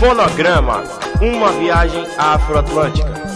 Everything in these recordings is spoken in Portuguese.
Fonograma, uma viagem afroatlântica.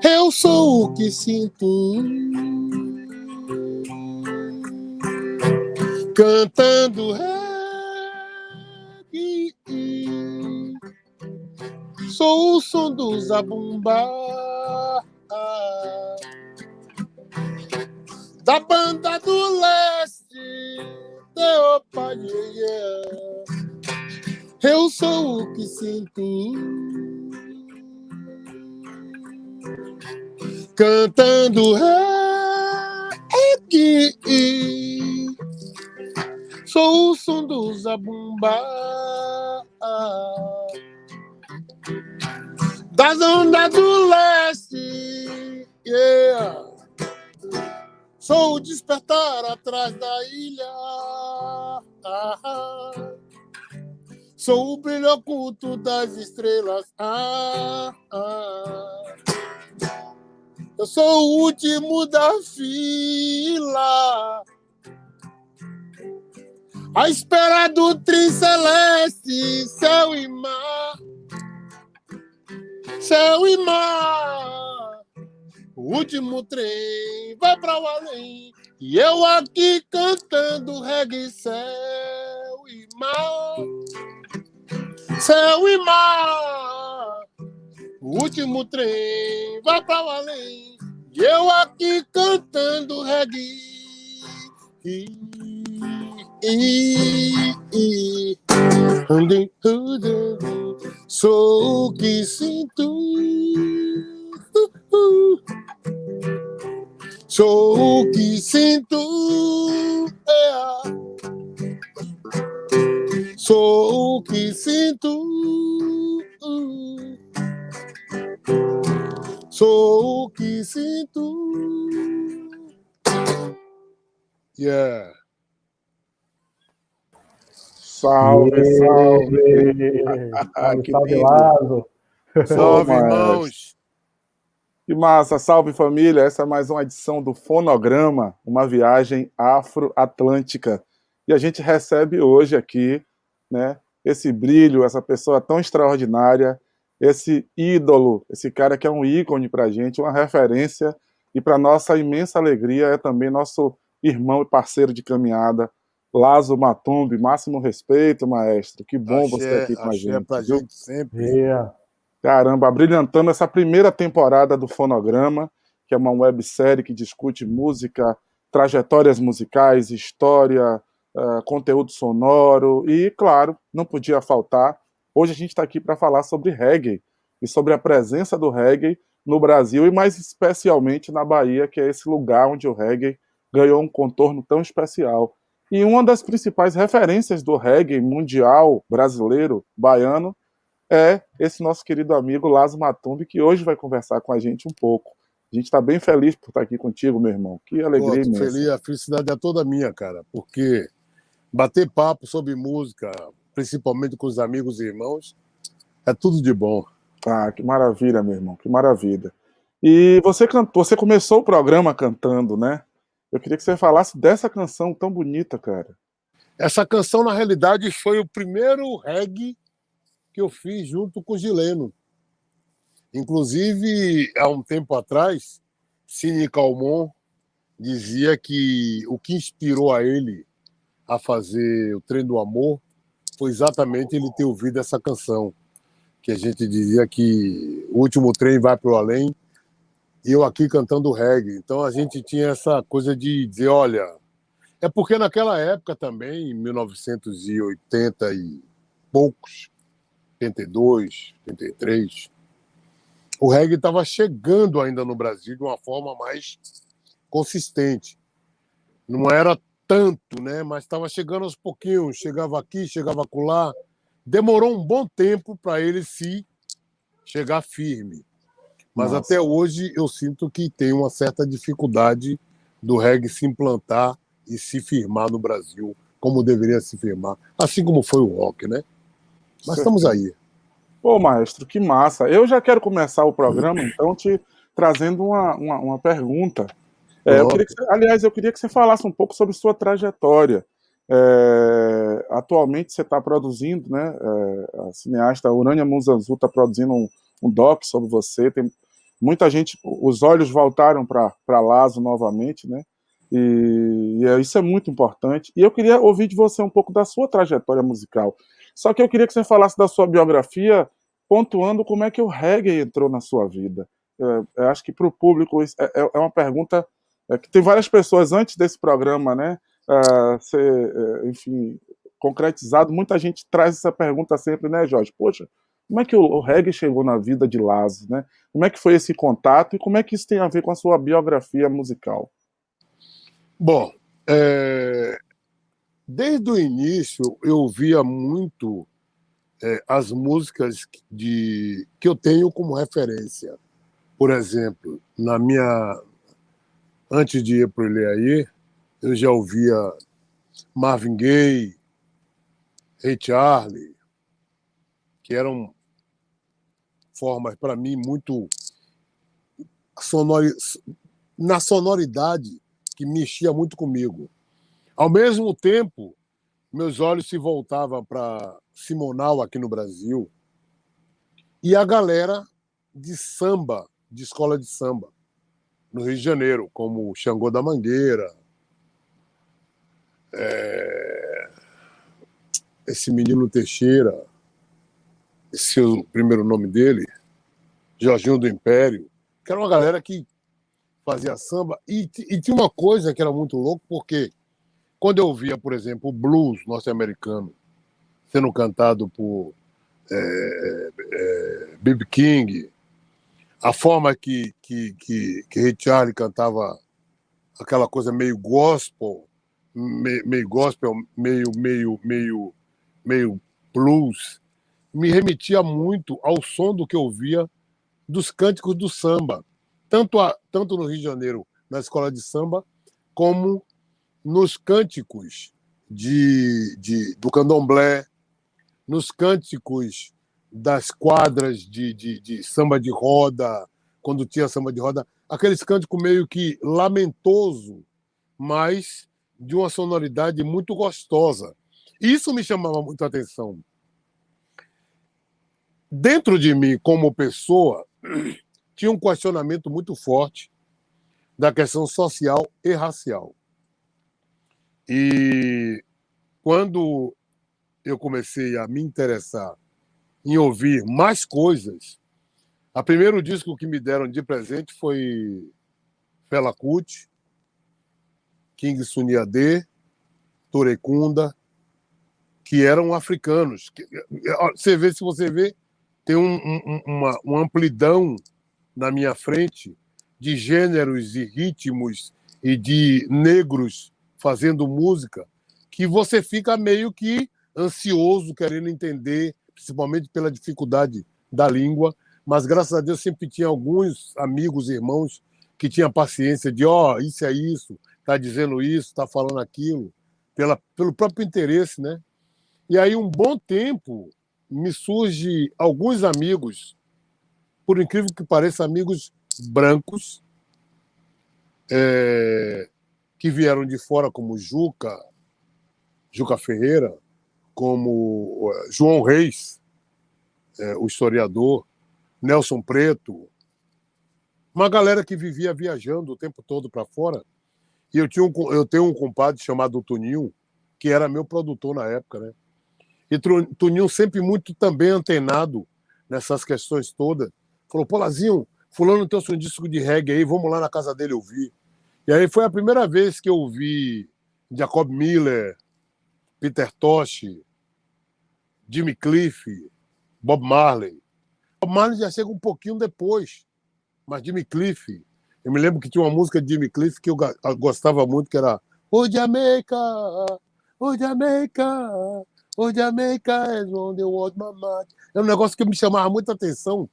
Eu sou o que sinto, cantando reggae. Sou o som do zabumba, da banda do leste, opa, yeah. Eu sou o que sinto, cantando reggae. Sou o som do zabumba, da onda do leste, yeah. Sou o despertar atrás da ilha, sou o brilho oculto das estrelas, eu sou o último da fila, à espera do trem celeste, céu e mar, céu e mar. O último trem vai para o além, e eu aqui cantando reggae, céu e mar, céu e mar. O último trem vai para o além, e eu aqui cantando reggae. Sou o que sinto, sou o que sinto, sou o que sinto, sou o que sinto. Yeah. Salve, salve! Salve, salve, Lazo! Salve, irmãos! Que massa! Salve, família! Essa é mais uma edição do Fonograma, uma viagem afro-atlântica. E a gente recebe hoje aqui, né, esse brilho, essa pessoa tão extraordinária, esse ídolo, esse cara que é um ícone pra gente, uma referência, e para nossa imensa alegria é também nosso irmão e parceiro de caminhada, Lazo Matumbi. Máximo respeito, maestro. Que bom você aqui com a gente. É pra gente sempre. Yeah. Caramba, brilhantando essa primeira temporada do Fonograma, que é uma websérie que discute música, trajetórias musicais, história, conteúdo sonoro e, claro, não podia faltar. Hoje a gente está aqui para falar sobre reggae e sobre a presença do reggae no Brasil e mais especialmente na Bahia, que é esse lugar onde o reggae ganhou um contorno tão especial. E uma das principais referências do reggae mundial, brasileiro, baiano, é esse nosso querido amigo Lazo Matumbi, que hoje vai conversar com a gente um pouco. A gente está bem feliz por estar aqui contigo, meu irmão. Que alegria imensa. Feliz, a felicidade é toda minha, cara, porque bater papo sobre música, principalmente com os amigos e irmãos, é tudo de bom. Ah, que maravilha, meu irmão, que maravilha. E você começou o programa cantando, né? Eu queria que você falasse dessa canção tão bonita, cara. Essa canção, na realidade, foi o primeiro reggae que eu fiz junto com o Gileno. Inclusive, há um tempo atrás, Cine Calmon dizia que o que inspirou a ele a fazer o Trem do Amor foi exatamente ele ter ouvido essa canção, que a gente dizia que o último trem vai para o além, e eu aqui cantando reggae. Então a gente tinha essa coisa de dizer, olha, é porque naquela época também, em 1980 e poucos, 82, 83, o reggae estava chegando ainda no Brasil de uma forma mais consistente. Não era tanto, né? Mas estava chegando aos pouquinhos, chegava aqui, chegava acolá. Demorou um bom tempo para ele se chegar firme. Mas Nossa. até hoje eu sinto que tem uma certa dificuldade do reggae se implantar e se firmar no Brasil como deveria se firmar, assim como foi o rock, né? Mas estamos aí. Pô, maestro, que massa. Eu já quero começar o programa, então, te trazendo uma pergunta. Eu queria que você falasse um pouco sobre sua trajetória. Atualmente você está produzindo, né? A cineasta Urânia Muzanzu está produzindo um doc sobre você. Tem muita gente, os olhos voltaram para Lazo novamente, né? E isso é muito importante. E eu queria ouvir de você um pouco da sua trajetória musical. Só que eu queria que você falasse da sua biografia, pontuando como é que o reggae entrou na sua vida. Eu acho que para o público é uma pergunta que tem várias pessoas antes desse programa, né? Enfim, concretizado. Muita gente traz essa pergunta sempre, né, Jorge? Poxa, como é que o reggae chegou na vida de Lazo, né? Como é que foi esse contato e como é que isso tem a ver com a sua biografia musical? Bom, desde o início eu via muito as músicas que eu tenho como referência. Por exemplo, antes de ir para o Ileaí, eu já ouvia Marvin Gaye, Ray Charles, que eram formas, para mim, muito na sonoridade que mexia muito comigo. Ao mesmo tempo, meus olhos se voltavam para Simonal aqui no Brasil e a galera de samba, de escola de samba, no Rio de Janeiro, como Xangô da Mangueira, esse menino Teixeira, esse é o primeiro nome dele, Jorginho do Império, que era uma galera que fazia samba. E tinha uma coisa que era muito louco, porque quando eu via, por exemplo, o blues norte-americano sendo cantado por B.B. King, a forma que Ray Charles cantava aquela coisa meio gospel, meio blues, me remetia muito ao som do que eu via dos cânticos do samba, tanto no Rio de Janeiro, na escola de samba, como nos cânticos do candomblé, nos cânticos das quadras de samba de roda, quando tinha samba de roda, aqueles cânticos meio que lamentoso, mas de uma sonoridade muito gostosa. Isso me chamava muito a atenção. Dentro de mim, como pessoa, tinha um questionamento muito forte da questão social e racial. E quando eu comecei a me interessar em ouvir mais coisas, o primeiro disco que me deram de presente foi Fela Kuti, King Sunny Ade, Touré Kunda, que eram africanos. Se você vê, tem uma amplidão na minha frente de gêneros e ritmos e de negros fazendo música, que você fica meio que ansioso, querendo entender, principalmente pela dificuldade da língua, mas graças a Deus sempre tinha alguns amigos, irmãos, que tinham paciência de, isso é isso, está dizendo isso, está falando aquilo, pelo próprio interesse, né? E aí, um bom tempo, me surge alguns amigos, por incrível que pareça, amigos brancos, que vieram de fora, como Juca Ferreira, como João Reis, o historiador, Nelson Preto, uma galera que vivia viajando o tempo todo para fora. E eu tenho um compadre chamado Toninho, que era meu produtor na época, né? E Toninho sempre muito também antenado nessas questões todas. Falou, pô, Lazinho, fulano tem um disco de reggae aí, vamos lá na casa dele ouvir. E aí foi a primeira vez que eu ouvi Jacob Miller, Peter Tosh, Jimmy Cliff, Bob Marley. Bob Marley já chega um pouquinho depois, mas Jimmy Cliff, eu me lembro que tinha uma música de Jimmy Cliff que eu gostava muito, que era O Jamaica, O Jamaica, O Jamaica is on the world, mama. É um negócio que me chamava muita atenção.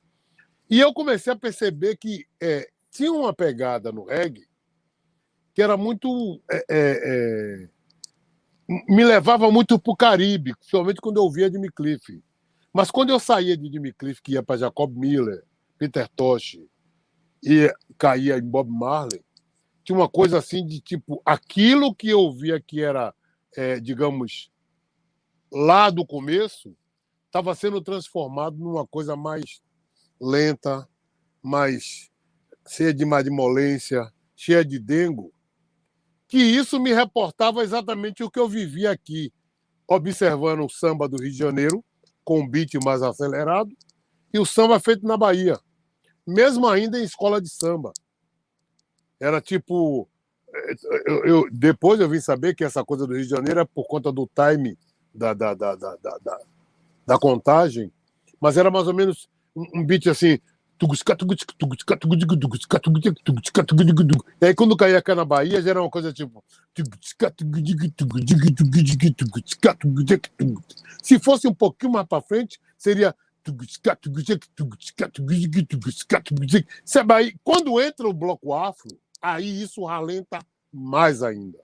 E eu comecei a perceber que tinha uma pegada no reggae que era muito... me levava muito para o Caribe, principalmente quando eu ouvia Jimmy Cliff. Mas quando eu saía de Jimmy Cliff, que ia para Jacob Miller, Peter Tosh, e caía em Bob Marley, tinha uma coisa assim de tipo, aquilo que eu via que era, digamos, lá do começo, estava sendo transformado numa coisa mais lenta, mais cheia de malemolência, cheia de dengo, que isso me reportava exatamente o que eu vivia aqui, observando o samba do Rio de Janeiro, com um beat mais acelerado, e o samba feito na Bahia, mesmo ainda em escola de samba. Era tipo... depois eu vim saber que essa coisa do Rio de Janeiro é por conta do time da contagem, mas era mais ou menos um beat assim... E aí quando caía cá na Bahia já era uma coisa tipo... Se fosse um pouquinho mais para frente, seria... Quando entra o bloco afro, aí isso ralenta mais ainda.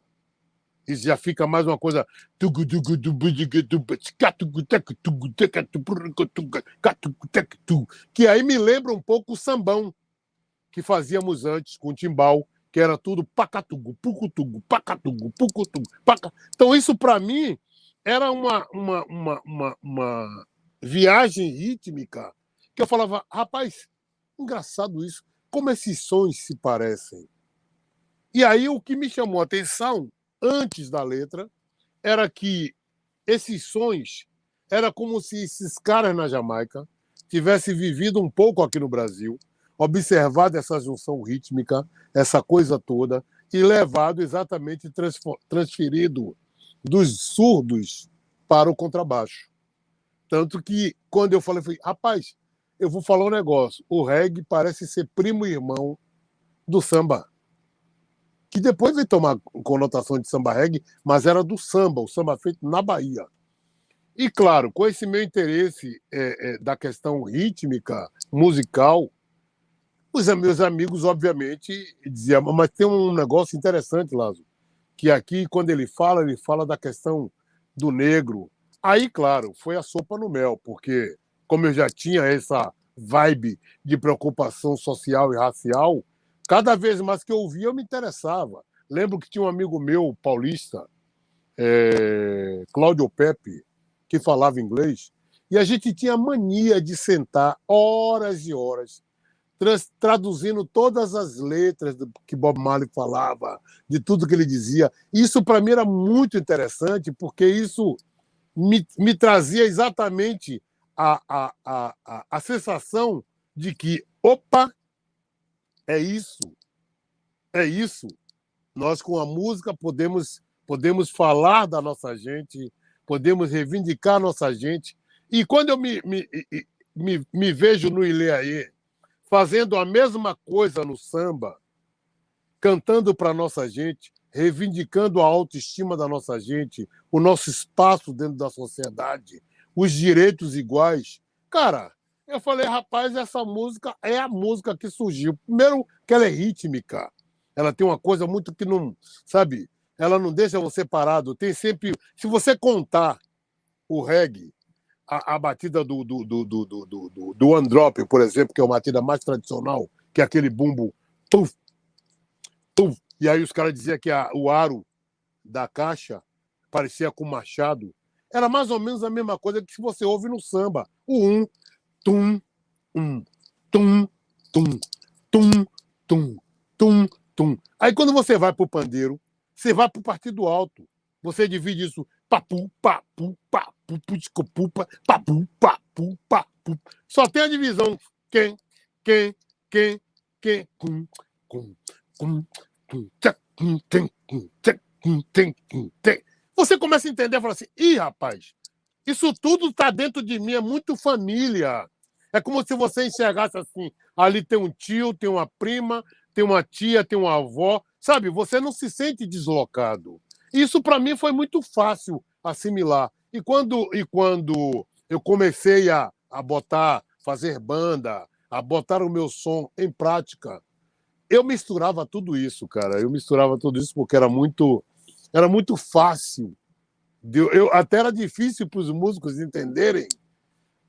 E já fica mais uma coisa... Que aí me lembra um pouco o sambão que fazíamos antes com o timbal, que era tudo pacatugu, pucutugu, pacatugu, pucutugu, paca. Então isso, para mim, era uma viagem rítmica que eu falava, rapaz, engraçado isso, como esses sons se parecem. E aí o que me chamou a atenção antes da letra era que esses sons era como se esses caras na Jamaica tivessem vivido um pouco aqui no Brasil, observado essa junção rítmica, essa coisa toda, e levado exatamente, transferido dos surdos para o contrabaixo. Tanto que, quando eu falei, rapaz, eu vou falar um negócio, o reggae parece ser primo e irmão do samba, que depois veio tomar conotação de samba reggae, mas era do samba, o samba feito na Bahia. E, claro, com esse meu interesse da questão rítmica, musical, os meus amigos, obviamente, diziam, mas tem um negócio interessante, Lázaro, que aqui, quando ele fala da questão do negro. Aí, claro, foi a sopa no mel, porque como eu já tinha essa vibe de preocupação social e racial, cada vez mais que eu ouvia, eu me interessava. Lembro que tinha um amigo meu, paulista, Cláudio Pepe, que falava inglês, e a gente tinha mania de sentar horas e horas traduzindo todas as letras que Bob Marley falava, de tudo que ele dizia. Isso, para mim, era muito interessante, porque isso me trazia exatamente a sensação de que, opa, é isso. Nós, com a música, podemos falar da nossa gente, podemos reivindicar a nossa gente. E quando eu me vejo no Ileaê, fazendo a mesma coisa no samba, cantando para a nossa gente, reivindicando a autoestima da nossa gente, o nosso espaço dentro da sociedade, os direitos iguais. Cara, eu falei, rapaz, essa música é a música que surgiu. Primeiro, que ela é rítmica. Ela tem uma coisa muito que não... Sabe? Ela não deixa você parado. Tem sempre... Se você contar o reggae, a batida do one drop, por exemplo, que é uma batida mais tradicional, que é aquele bumbo, tuf, tuf, e aí os caras diziam que o aro da caixa parecia com machado. Era mais ou menos a mesma coisa que você ouve no samba. O tum, tum, tum, tum, tum, tum, tum. Aí quando você vai pro pandeiro, você vai pro partido alto. Você divide isso papu, papu, papu, putica-pupa, papu, papu, papu. Só tem a divisão quem, cum, cum, cum, tem. Você começa a entender e fala assim, ih, rapaz, isso tudo está dentro de mim, é muito família. É como se você enxergasse assim, ali tem um tio, tem uma prima, tem uma tia, tem uma avó, sabe? Você não se sente deslocado. Isso para mim foi muito fácil assimilar. E quando eu comecei a botar, fazer banda, a botar o meu som em prática, eu misturava tudo isso, cara. Eu misturava tudo isso porque era muito fácil. Até era difícil para os músicos entenderem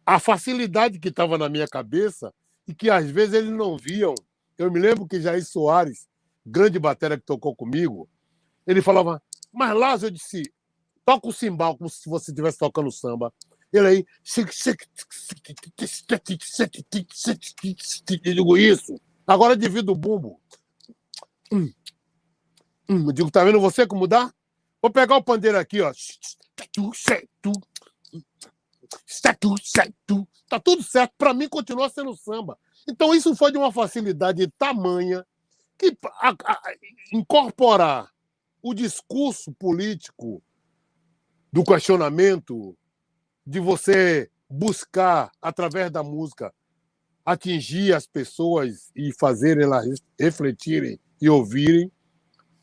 a facilidade que estava na minha cabeça e que às vezes eles não viam. Eu me lembro que Jair Soares, grande batera que tocou comigo, ele falava, mas Lázaro, eu disse, toca o cimbal como se você estivesse tocando samba. Ele aí, eu digo isso. Agora divido o bumbo. Eu digo, tá vendo você como dá? Vou pegar o pandeiro aqui, ó. Tá tudo certo. Para mim, continua sendo samba. Então, isso foi de uma facilidade tamanha que incorporar o discurso político do questionamento, de você buscar, através da música, atingir as pessoas e fazer elas refletirem e ouvirem,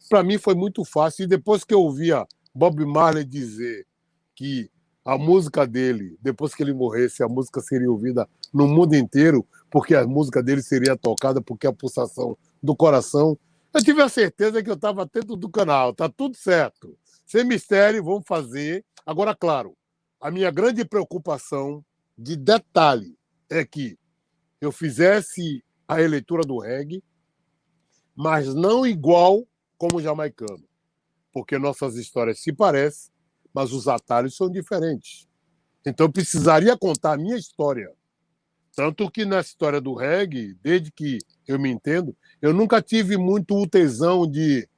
para mim foi muito fácil. E depois que eu ouvia Bob Marley dizer que a música dele, depois que ele morresse, a música seria ouvida no mundo inteiro, porque a música dele seria tocada, porque a pulsação do coração, eu tive a certeza que eu estava dentro do canal. Tá tudo certo. Sem mistério, vamos fazer. Agora, claro, a minha grande preocupação de detalhe é que eu fizesse a releitura do reggae, mas não igual como o jamaicano, porque nossas histórias se parecem, mas os atalhos são diferentes. Então, eu precisaria contar a minha história. Tanto que na história do reggae, desde que eu me entendo, eu nunca tive muito o tesão de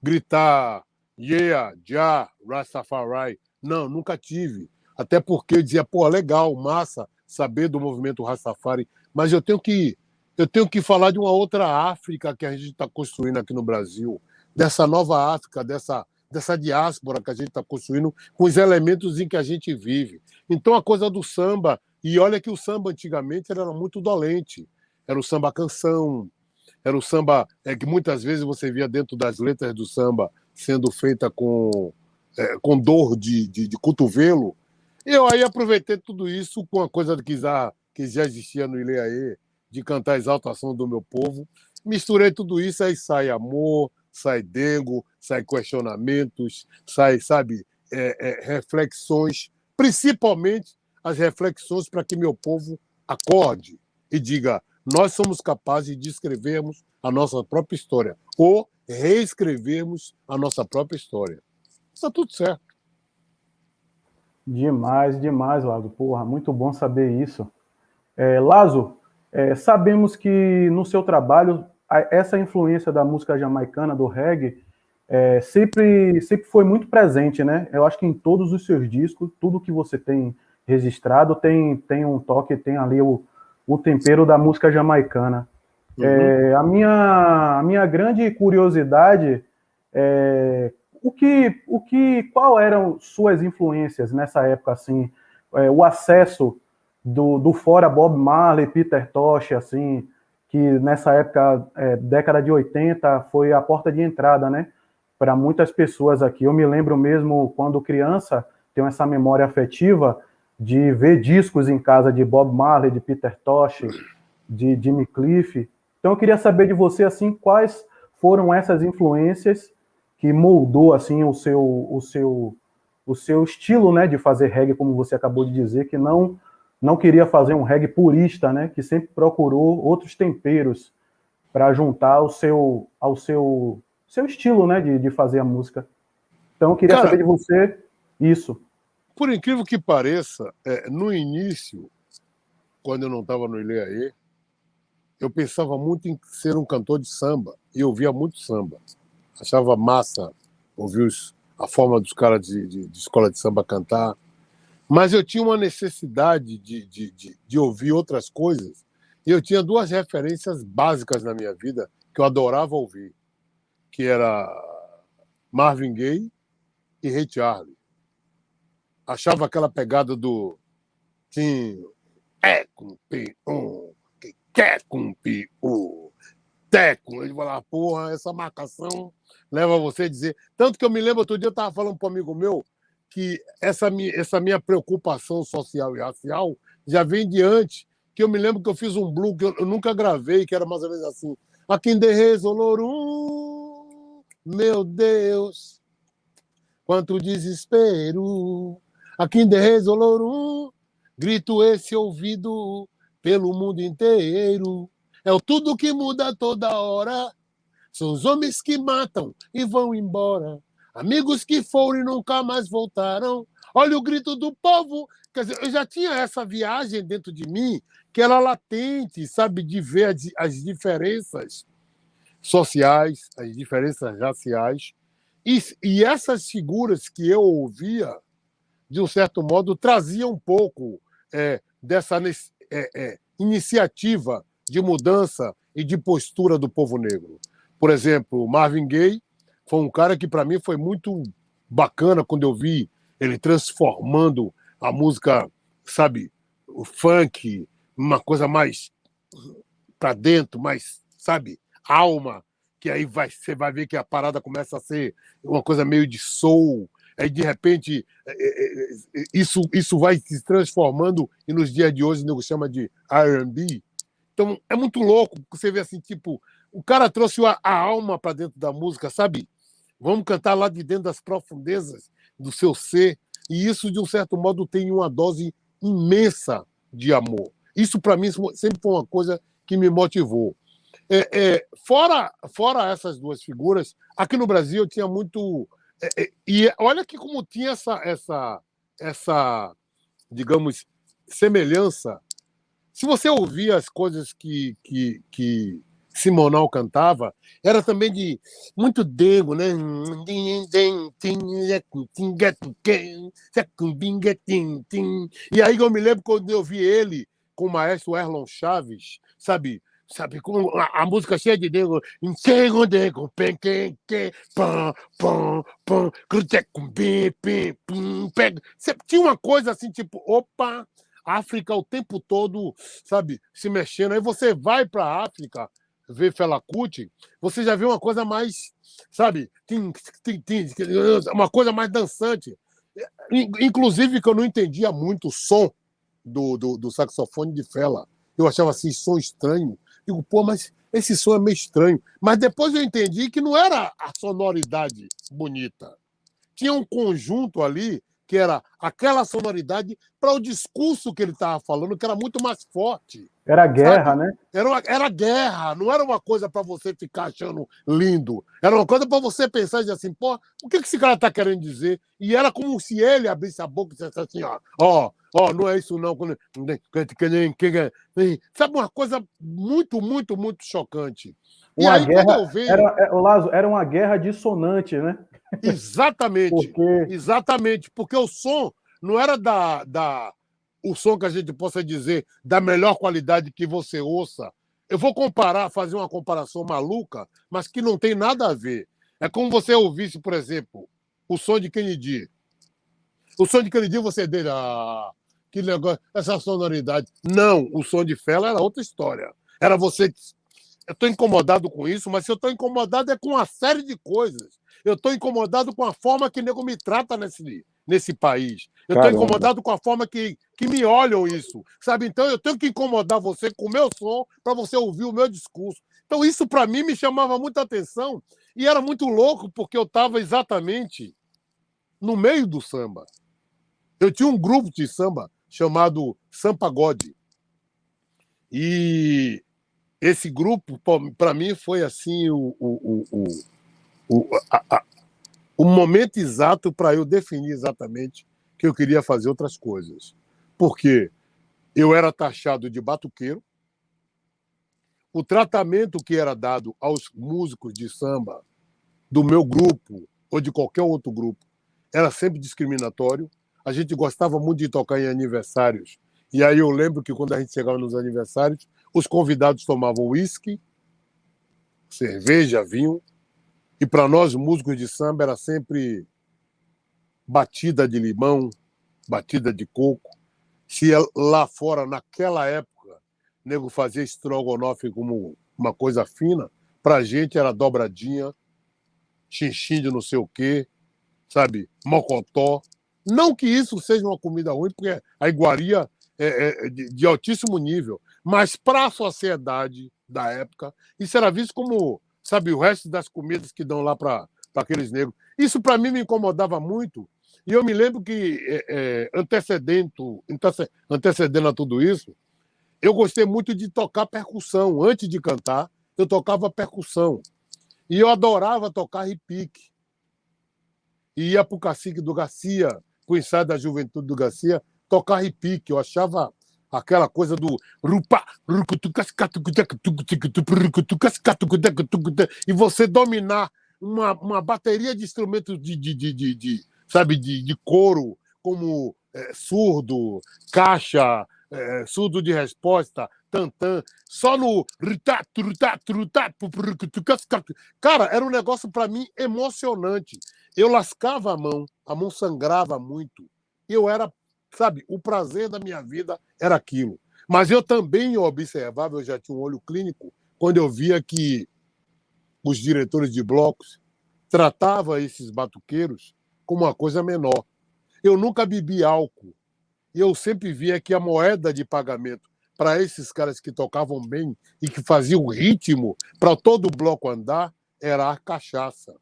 gritar yeah, Jah, Rastafari. Não, nunca tive. Até porque eu dizia, pô, legal, massa, saber do movimento Rastafari, mas eu tenho que falar de uma outra África que a gente está construindo aqui no Brasil, dessa nova África, dessa diáspora que a gente está construindo com os elementos em que a gente vive. Então, a coisa do samba, e olha que o samba antigamente era muito dolente, era o samba canção, era o samba que muitas vezes você via dentro das letras do samba sendo feita com dor de cotovelo. Eu aí aproveitei tudo isso com a coisa que já existia no Ileaê, de cantar a exaltação do meu povo. Misturei tudo isso, aí sai amor, sai dengo, sai questionamentos, sai, sabe, reflexões, principalmente as reflexões para que meu povo acorde e diga, nós somos capazes de escrevermos a nossa própria história ou reescrevermos a nossa própria história. Está tudo certo. Demais, demais, Lazo. Porra, muito bom saber isso. Lazo, sabemos que no seu trabalho, essa influência da música jamaicana, do reggae, sempre foi muito presente, né? Eu acho que em todos os seus discos, tudo que você tem registrado tem um toque, tem ali o tempero da música jamaicana. Uhum. A minha grande curiosidade é qual eram suas influências nessa época, assim, o acesso do fora Bob Marley, Peter Tosh, assim, que nessa época, década de 80, foi a porta de entrada, né, para muitas pessoas aqui. Eu me lembro mesmo, quando criança, tenho essa memória afetiva de ver discos em casa de Bob Marley, de Peter Tosh, de Jimmy Cliff. Então eu queria saber de você, assim, quais foram essas influências que moldou, assim, o seu estilo, né, de fazer reggae, como você acabou de dizer, que não queria fazer um reggae purista, né, que sempre procurou outros temperos para juntar ao seu estilo, né, de fazer a música. Então eu queria saber de você isso. Por incrível que pareça, no início, quando eu não estava no Ileaê, eu pensava muito em ser um cantor de samba, e eu ouvia muito samba. Achava massa ouvir a forma dos caras de escola de samba cantar, mas eu tinha uma necessidade de ouvir outras coisas, e eu tinha duas referências básicas na minha vida que eu adorava ouvir, que era Marvin Gaye e Ray Charles. Achava aquela pegada do... é cumprir que quer cumprir o teco. Ele falava, porra, essa marcação leva você a dizer. Tanto que eu me lembro, outro dia eu estava falando para um amigo meu que essa minha preocupação social e racial já vem de antes, que eu me lembro que eu fiz um blues que eu nunca gravei, que era mais ou menos assim. Aqui em Derresolorum, meu Deus, quanto desespero. Aqui em Derresolorum, grito esse ouvido pelo mundo inteiro. É o tudo que muda toda hora. São os homens que matam e vão embora. Amigos que foram e nunca mais voltaram. Olha o grito do povo. Quer dizer, eu já tinha essa viagem dentro de mim, que era latente, sabe, de ver as diferenças sociais, as diferenças raciais. E essas figuras que eu ouvia, de um certo modo, traziam um pouco dessa iniciativa de mudança e de postura do povo negro. Por exemplo, Marvin Gaye foi um cara que, para mim, foi muito bacana quando eu vi ele transformando a música, sabe, o funk, uma coisa mais para dentro, mais, sabe, alma, que aí você vai ver que a parada começa a ser uma coisa meio de soul. Aí, de repente, isso vai se transformando e nos dias de hoje o nego chama de R&B. Então, é muito louco, você vê assim, tipo, o cara trouxe a alma para dentro da música, sabe? Vamos cantar lá de dentro das profundezas do seu ser. E isso, de um certo modo, tem uma dose imensa de amor. Isso, para mim, sempre foi uma coisa que me motivou. Fora essas duas figuras, aqui no Brasil eu tinha muito... e olha que como tinha essa, digamos, semelhança. Se você ouvia as coisas que Simonal cantava, era também de muito dengo, né? E aí eu me lembro quando eu vi ele com o maestro Erlon Chaves, sabe, com a música cheia de dengo, tinha uma coisa assim, tipo, opa, África o tempo todo, sabe, se mexendo. Aí você vai para a África ver Fela Kuti, você já vê uma coisa mais, sabe, uma coisa mais dançante. Inclusive que eu não entendia muito o som do saxofone de Fela. Eu achava assim, som estranho. Digo, pô, mas esse som é meio estranho. Mas depois eu entendi que não era a sonoridade bonita. Tinha um conjunto ali que era aquela sonoridade para o discurso que ele estava falando, que era muito mais forte. Era guerra, sabe? Né? Era guerra, não era uma coisa para você ficar achando lindo. Era uma coisa para você pensar e dizer assim, pô, o que esse cara está querendo dizer? E era como se ele abrisse a boca e dissesse assim, ó, não é isso não. Sabe, uma coisa muito, muito, muito chocante. E Uma aí, guerra, quando eu vejo... Lazo, era uma guerra dissonante, né? Exatamente, exatamente, porque o som não era o som que a gente possa dizer da melhor qualidade que você ouça. Eu vou fazer uma comparação maluca, mas que não tem nada a ver. É como você ouvisse, por exemplo, o som de Kennedy. O som de Kennedy você dele, que negócio, essa sonoridade. Não, o som de Fela era outra história. Era você... Eu estou incomodado com isso, mas se eu estou incomodado é com uma série de coisas. Eu estou incomodado com a forma que o nego me trata nesse país. Eu estou incomodado com a forma que me olham isso. Sabe? Então eu tenho que incomodar você com o meu som para você ouvir o meu discurso. Então isso, para mim, me chamava muita atenção e era muito louco porque eu estava exatamente no meio do samba. Eu tinha um grupo de samba chamado Sampagode. E esse grupo, para mim, foi assim o momento exato para eu definir exatamente que eu queria fazer outras coisas. Porque eu era taxado de batuqueiro, o tratamento que era dado aos músicos de samba do meu grupo ou de qualquer outro grupo era sempre discriminatório. A gente gostava muito de tocar em aniversários. E aí eu lembro que quando a gente chegava nos aniversários, os convidados tomavam uísque, cerveja, vinho, e para nós, músicos de samba, era sempre batida de limão, batida de coco. Se lá fora, naquela época, o nego fazia estrogonofe como uma coisa fina, pra gente era dobradinha, xinxim de não sei o quê, sabe? Mocotó. Não que isso seja uma comida ruim, porque a iguaria é de altíssimo nível, mas para a sociedade da época, isso era visto como, sabe, o resto das comidas que dão lá para aqueles negros. Isso para mim me incomodava muito, e eu me lembro que, antecedendo a tudo isso, eu gostei muito de tocar percussão. Antes de cantar, eu tocava percussão. E eu adorava tocar repique. E ia para o cacique do Garcia, para o ensaio da juventude do Garcia, tocar repique. Eu achava aquela coisa do e você dominar uma bateria de instrumentos sabe, de couro, como surdo, caixa, surdo de resposta, tantã, só no... Cara, era um negócio para mim emocionante. Eu lascava a mão sangrava muito. Eu era, sabe, o prazer da minha vida era aquilo. Mas eu também observava, eu já tinha um olho clínico, quando eu via que os diretores de blocos tratavam esses batuqueiros como uma coisa menor. Eu nunca bebi álcool. E eu sempre via que a moeda de pagamento para esses caras que tocavam bem e que faziam o ritmo para todo o bloco andar era a cachaça.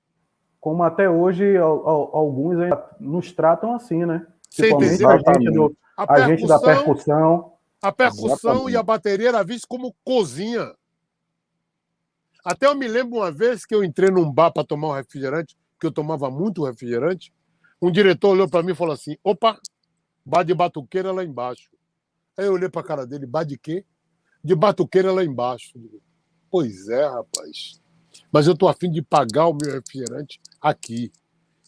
Como até hoje alguns nos tratam assim, né? Você Principalmente entendeu? a gente da percussão. A percussão e a bateria era visto como cozinha. Até eu me lembro uma vez que eu entrei num bar para tomar um refrigerante, porque eu tomava muito refrigerante. Um diretor olhou para mim e falou assim: opa, bar de batuqueira lá embaixo. Aí eu olhei para a cara dele: bar de quê? De batuqueira lá embaixo. Pois é, rapaz. Mas eu estou a fim de pagar o meu refrigerante aqui.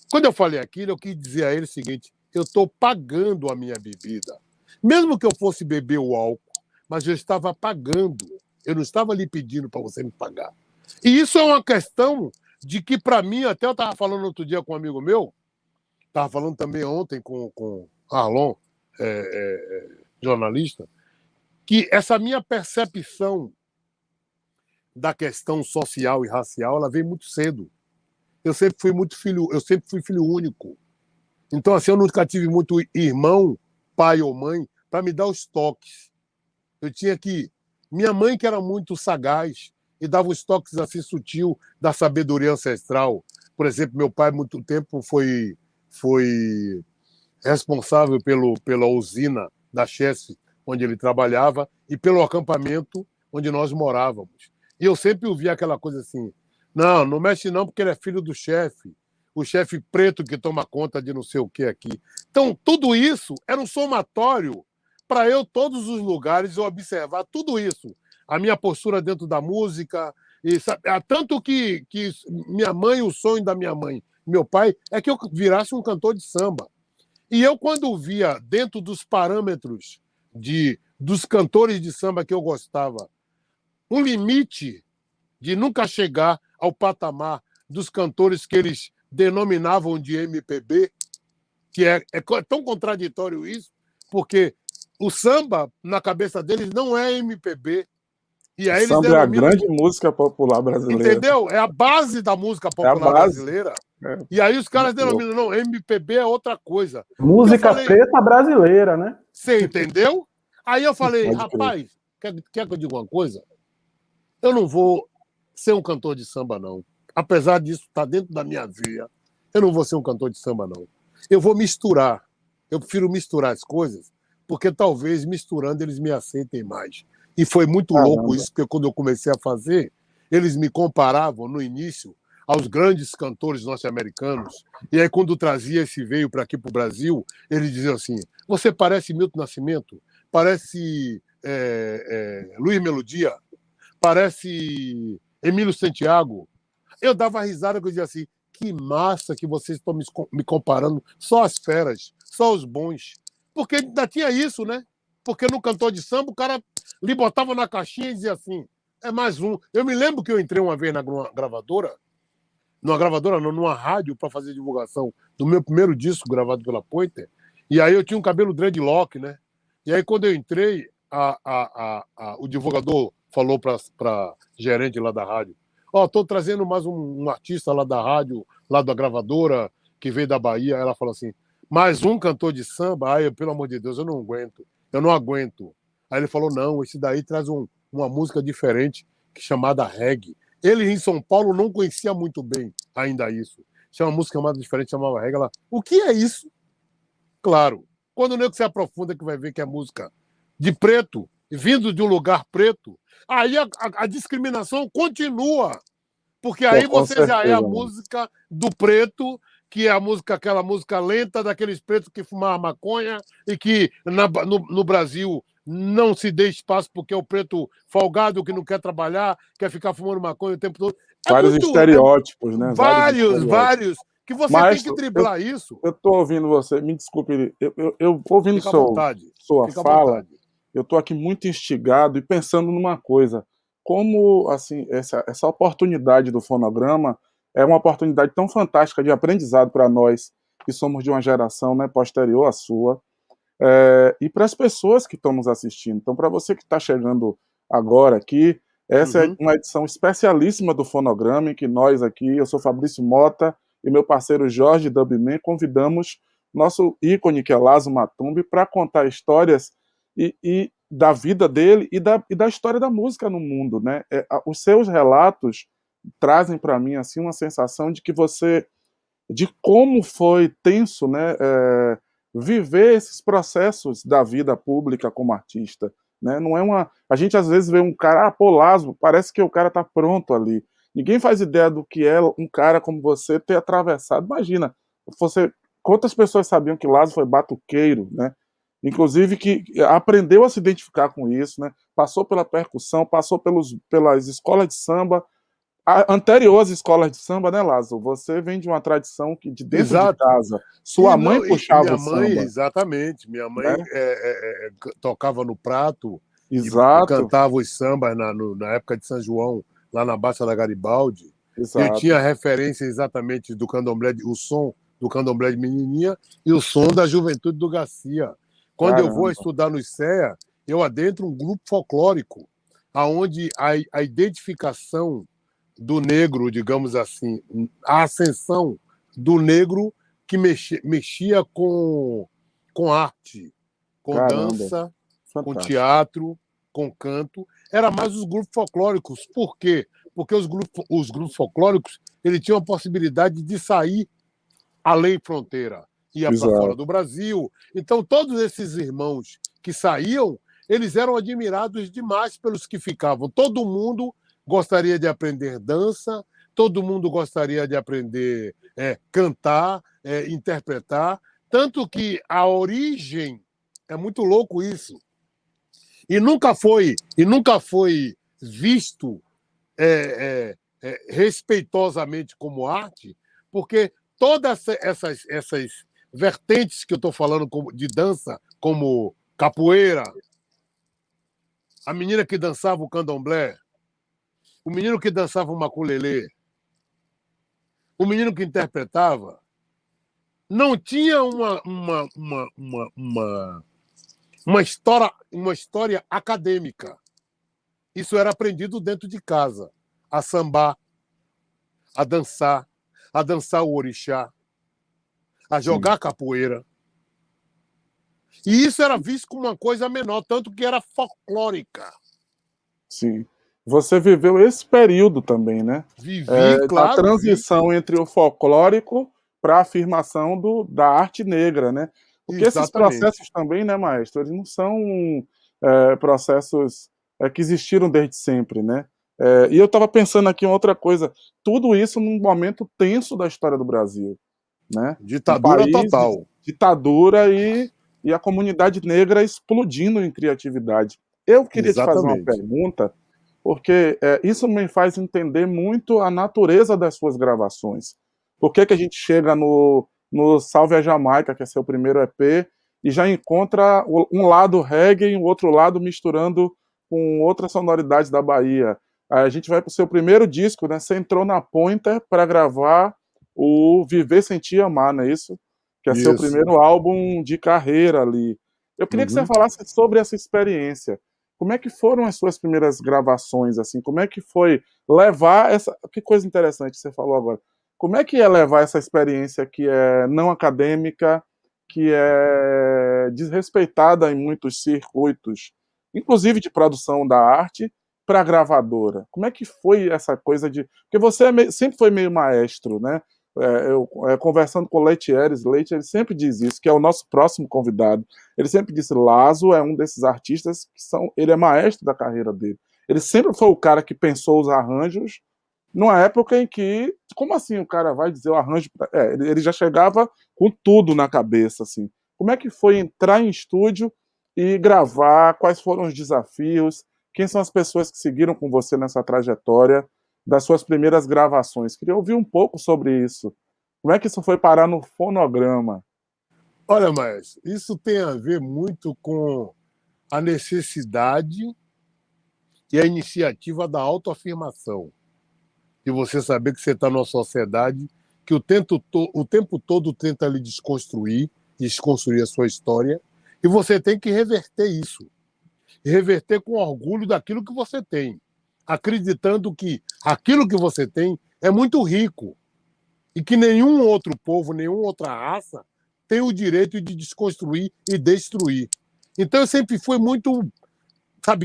Quando eu falei aquilo, eu quis dizer a ele o seguinte: eu estou pagando a minha bebida. Mesmo que eu fosse beber o álcool, mas eu estava pagando. Eu não estava lhe pedindo para você me pagar. E isso é uma questão de que, para mim, até eu estava falando outro dia com um amigo meu, estava falando também ontem com Arlon, jornalista, que essa minha percepção da questão social e racial, ela veio muito cedo. Eu sempre fui filho único. Então, assim, eu nunca tive muito irmão, pai ou mãe, para me dar os toques. Eu tinha que... Minha mãe, que era muito sagaz, e dava os toques assim sutil da sabedoria ancestral. Por exemplo, meu pai, muito tempo, foi responsável pela usina da Chesf, onde ele trabalhava, e pelo acampamento onde nós morávamos. E eu sempre ouvia aquela coisa assim: não mexe não, porque ele é filho do chefe, o chefe preto que toma conta de não sei o que aqui. Então, tudo isso era um somatório para eu, todos os lugares, eu observar tudo isso. A minha postura dentro da música, e tanto que minha mãe, o sonho da minha mãe, meu pai, é que eu virasse um cantor de samba. E eu, quando via, dentro dos parâmetros dos cantores de samba que eu gostava, um limite de nunca chegar ao patamar dos cantores que eles denominavam de MPB, que é tão contraditório isso, porque o samba, na cabeça deles, não é MPB. E aí eles samba é a grande música popular brasileira. Entendeu? É a base da música popular brasileira. E aí os caras denominam, não, MPB é outra coisa. Música preta brasileira, né? Você entendeu? Aí eu falei: rapaz, quer que eu diga uma coisa? Eu não vou ser um cantor de samba, não. Apesar disso estar dentro da minha veia, eu não vou ser um cantor de samba, não. Eu vou misturar. Eu prefiro misturar as coisas, porque talvez misturando eles me aceitem mais. E foi muito louco isso, porque quando eu comecei a fazer, eles me comparavam no início aos grandes cantores norte-americanos. E aí, quando trazia esse veio para aqui, para o Brasil, eles diziam assim: você parece Milton Nascimento, parece Luiz Melodia, parece Emílio Santiago. Eu dava risada, que eu dizia assim: que massa que vocês estão me comparando, só as feras, só os bons. Porque ainda tinha isso, né? Porque no cantor de samba, o cara lhe botava na caixinha e dizia assim: é mais um. Eu me lembro que eu entrei uma vez numa gravadora, não, numa rádio, para fazer divulgação do meu primeiro disco gravado pela Pointer, e aí eu tinha um cabelo dreadlock, né? E aí, quando eu entrei, o divulgador falou para gerente lá da rádio: Ó, estou trazendo mais um artista lá da rádio, lá da gravadora, que veio da Bahia. Ela falou assim: mais um cantor de samba? Aí, pelo amor de Deus, eu não aguento. Eu não aguento. Aí ele falou: não, esse daí traz uma música diferente, chamada reggae. Ele em São Paulo não conhecia muito bem ainda isso. Tinha uma música chamada diferente, chamava reggae. Ela: o que é isso? Claro. Quando o nego se aprofunda, que vai ver que é música de preto, vindo de um lugar preto, aí a discriminação continua. Porque aí Com você já é a certeza, mano. música do preto, que é a música, aquela música lenta daqueles pretos que fumavam maconha e que no Brasil não se dê espaço porque é o preto folgado que não quer trabalhar, quer ficar fumando maconha o tempo todo. É Vários muito. estereótipos, né? Vários estereótipos. Vários, que você tem Mas que driblar isso. eu tô ouvindo você, me desculpe, eu ouvindo Fica à vontade. sua Fica à fala, vontade. eu tô aqui muito instigado e pensando numa coisa, como assim essa oportunidade do fonograma é uma oportunidade tão fantástica de aprendizado para nós que somos de uma geração, né, posterior à sua, e para as pessoas que estão nos assistindo. Então, para você que está chegando agora aqui, essa é uma edição especialíssima do Fonograma, em que nós aqui, eu sou Fabrício Mota e meu parceiro Jorge Dubman, convidamos nosso ícone, que é Lazo Matumbi, para contar histórias e da vida dele e da história da música no mundo, né? Os seus relatos trazem para mim assim uma sensação de como foi tenso, né, viver esses processos da vida pública como artista, né? Não é a gente às vezes vê um cara, pô, Lazo, parece que o cara tá pronto ali. Ninguém faz ideia do que é um cara como você ter atravessado. Imagina, quantas pessoas sabiam que Lazo foi batuqueiro, né? Inclusive que aprendeu a se identificar com isso, né? Passou pela percussão, passou pelas escolas de samba, anterior às escolas de samba, né, Lázaro? Você vem de uma tradição que de dentro de Exato. casa, sua mãe E puxava minha o mãe, samba, exatamente, minha mãe né? tocava no prato e Exato, cantava os sambas na época de São João, lá na Baixa da Garibaldi. Eu tinha exato. referência exatamente do candomblé, o som do candomblé de Menininha e o som da Juventude do Garcia. Quando eu vou Caramba, estudar no ICEA, eu adentro um grupo folclórico, aonde a identificação do negro, digamos assim, a ascensão do negro que mexia com arte, com caramba, dança, com fantástico. teatro, com canto, era mais os grupos folclóricos. Por quê? Porque os grupos folclóricos ele tinham a possibilidade de sair além fronteira, ia para fora Exato, do Brasil. Então, todos esses irmãos que saíam, eles eram admirados demais pelos que ficavam. Todo mundo gostaria de aprender dança, todo mundo gostaria de aprender cantar, interpretar, tanto que a origem é muito louco isso. E nunca foi visto respeitosamente como arte, porque todas essas vertentes que eu estou falando de dança, como capoeira, a menina que dançava o candomblé, o menino que dançava o maculelê, o menino que interpretava, não tinha uma história acadêmica. Isso era aprendido dentro de casa, a sambar, a dançar o orixá, a sim, jogar capoeira. E isso era visto como uma coisa menor, tanto que era folclórica. sim. Você viveu esse período também, né? Vivi, Da claro, vi. transição entre o folclórico para a afirmação da arte negra, né? Porque esses Exatamente. processos também, né, maestro, eles não são processos que existiram desde sempre, né? E eu estava pensando aqui em outra coisa, tudo isso num momento tenso da história do Brasil, né? Um Ditadura país de total. ditadura e a comunidade negra explodindo em criatividade. Eu queria te fazer uma Exatamente. pergunta, porque isso me faz entender muito a natureza das suas gravações. Por que a gente chega no Salve a Jamaica, que é seu primeiro EP, e já encontra um lado reggae e um outro lado misturando com outras sonoridades da Bahia? Aí a gente vai para o seu primeiro disco, né? Você entrou na Pointer para gravar o Viver, Sentir e Amar, não é isso? Que é seu Isso. primeiro álbum de carreira ali. Eu queria que você falasse sobre essa experiência. Como é que foram as suas primeiras gravações, assim? Como é que foi levar essa... Que coisa interessante que você falou agora. Como é que é levar essa experiência que é não acadêmica, que é desrespeitada em muitos circuitos, inclusive de produção da arte, para a gravadora? Como é que foi essa coisa de... Porque você sempre foi meio maestro, né? Conversando com o Leite ele sempre diz isso, que é o nosso próximo convidado. Ele sempre disse, Lazo é um desses artistas ele é maestro da carreira dele. Ele sempre foi o cara que pensou os arranjos numa época em que, como assim o cara vai dizer o arranjo? Ele já chegava com tudo na cabeça, assim. Como é que foi entrar em estúdio e gravar? Quais foram os desafios? Quem são as pessoas que seguiram com você nessa trajetória das suas primeiras gravações? Queria ouvir um pouco sobre isso. Como é que isso foi parar no fonograma? Olha, mas isso tem a ver muito com a necessidade e a iniciativa da autoafirmação. De você saber que você está numa sociedade que o tempo todo tenta lhe desconstruir a sua história, e você tem que reverter isso. E reverter com orgulho daquilo que você tem, acreditando que aquilo que você tem é muito rico e que nenhum outro povo, nenhuma outra raça tem o direito de desconstruir e destruir. Então eu sempre fui muito,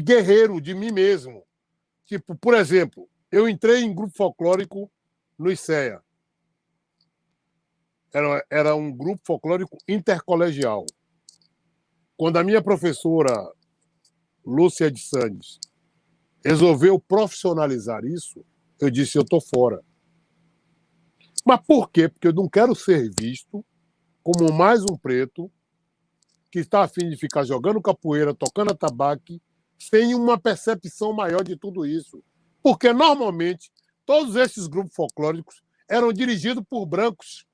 guerreiro de mim mesmo. Tipo, por exemplo, eu entrei em grupo folclórico no ICEA. Era um grupo folclórico intercolegial. Quando a minha professora, Lúcia de Sandes, resolveu profissionalizar isso, eu disse, eu estou fora. Mas por quê? Porque eu não quero ser visto como mais um preto que está a fim de ficar jogando capoeira, tocando atabaque, sem uma percepção maior de tudo isso. Porque, normalmente, todos esses grupos folclóricos eram dirigidos por brancos,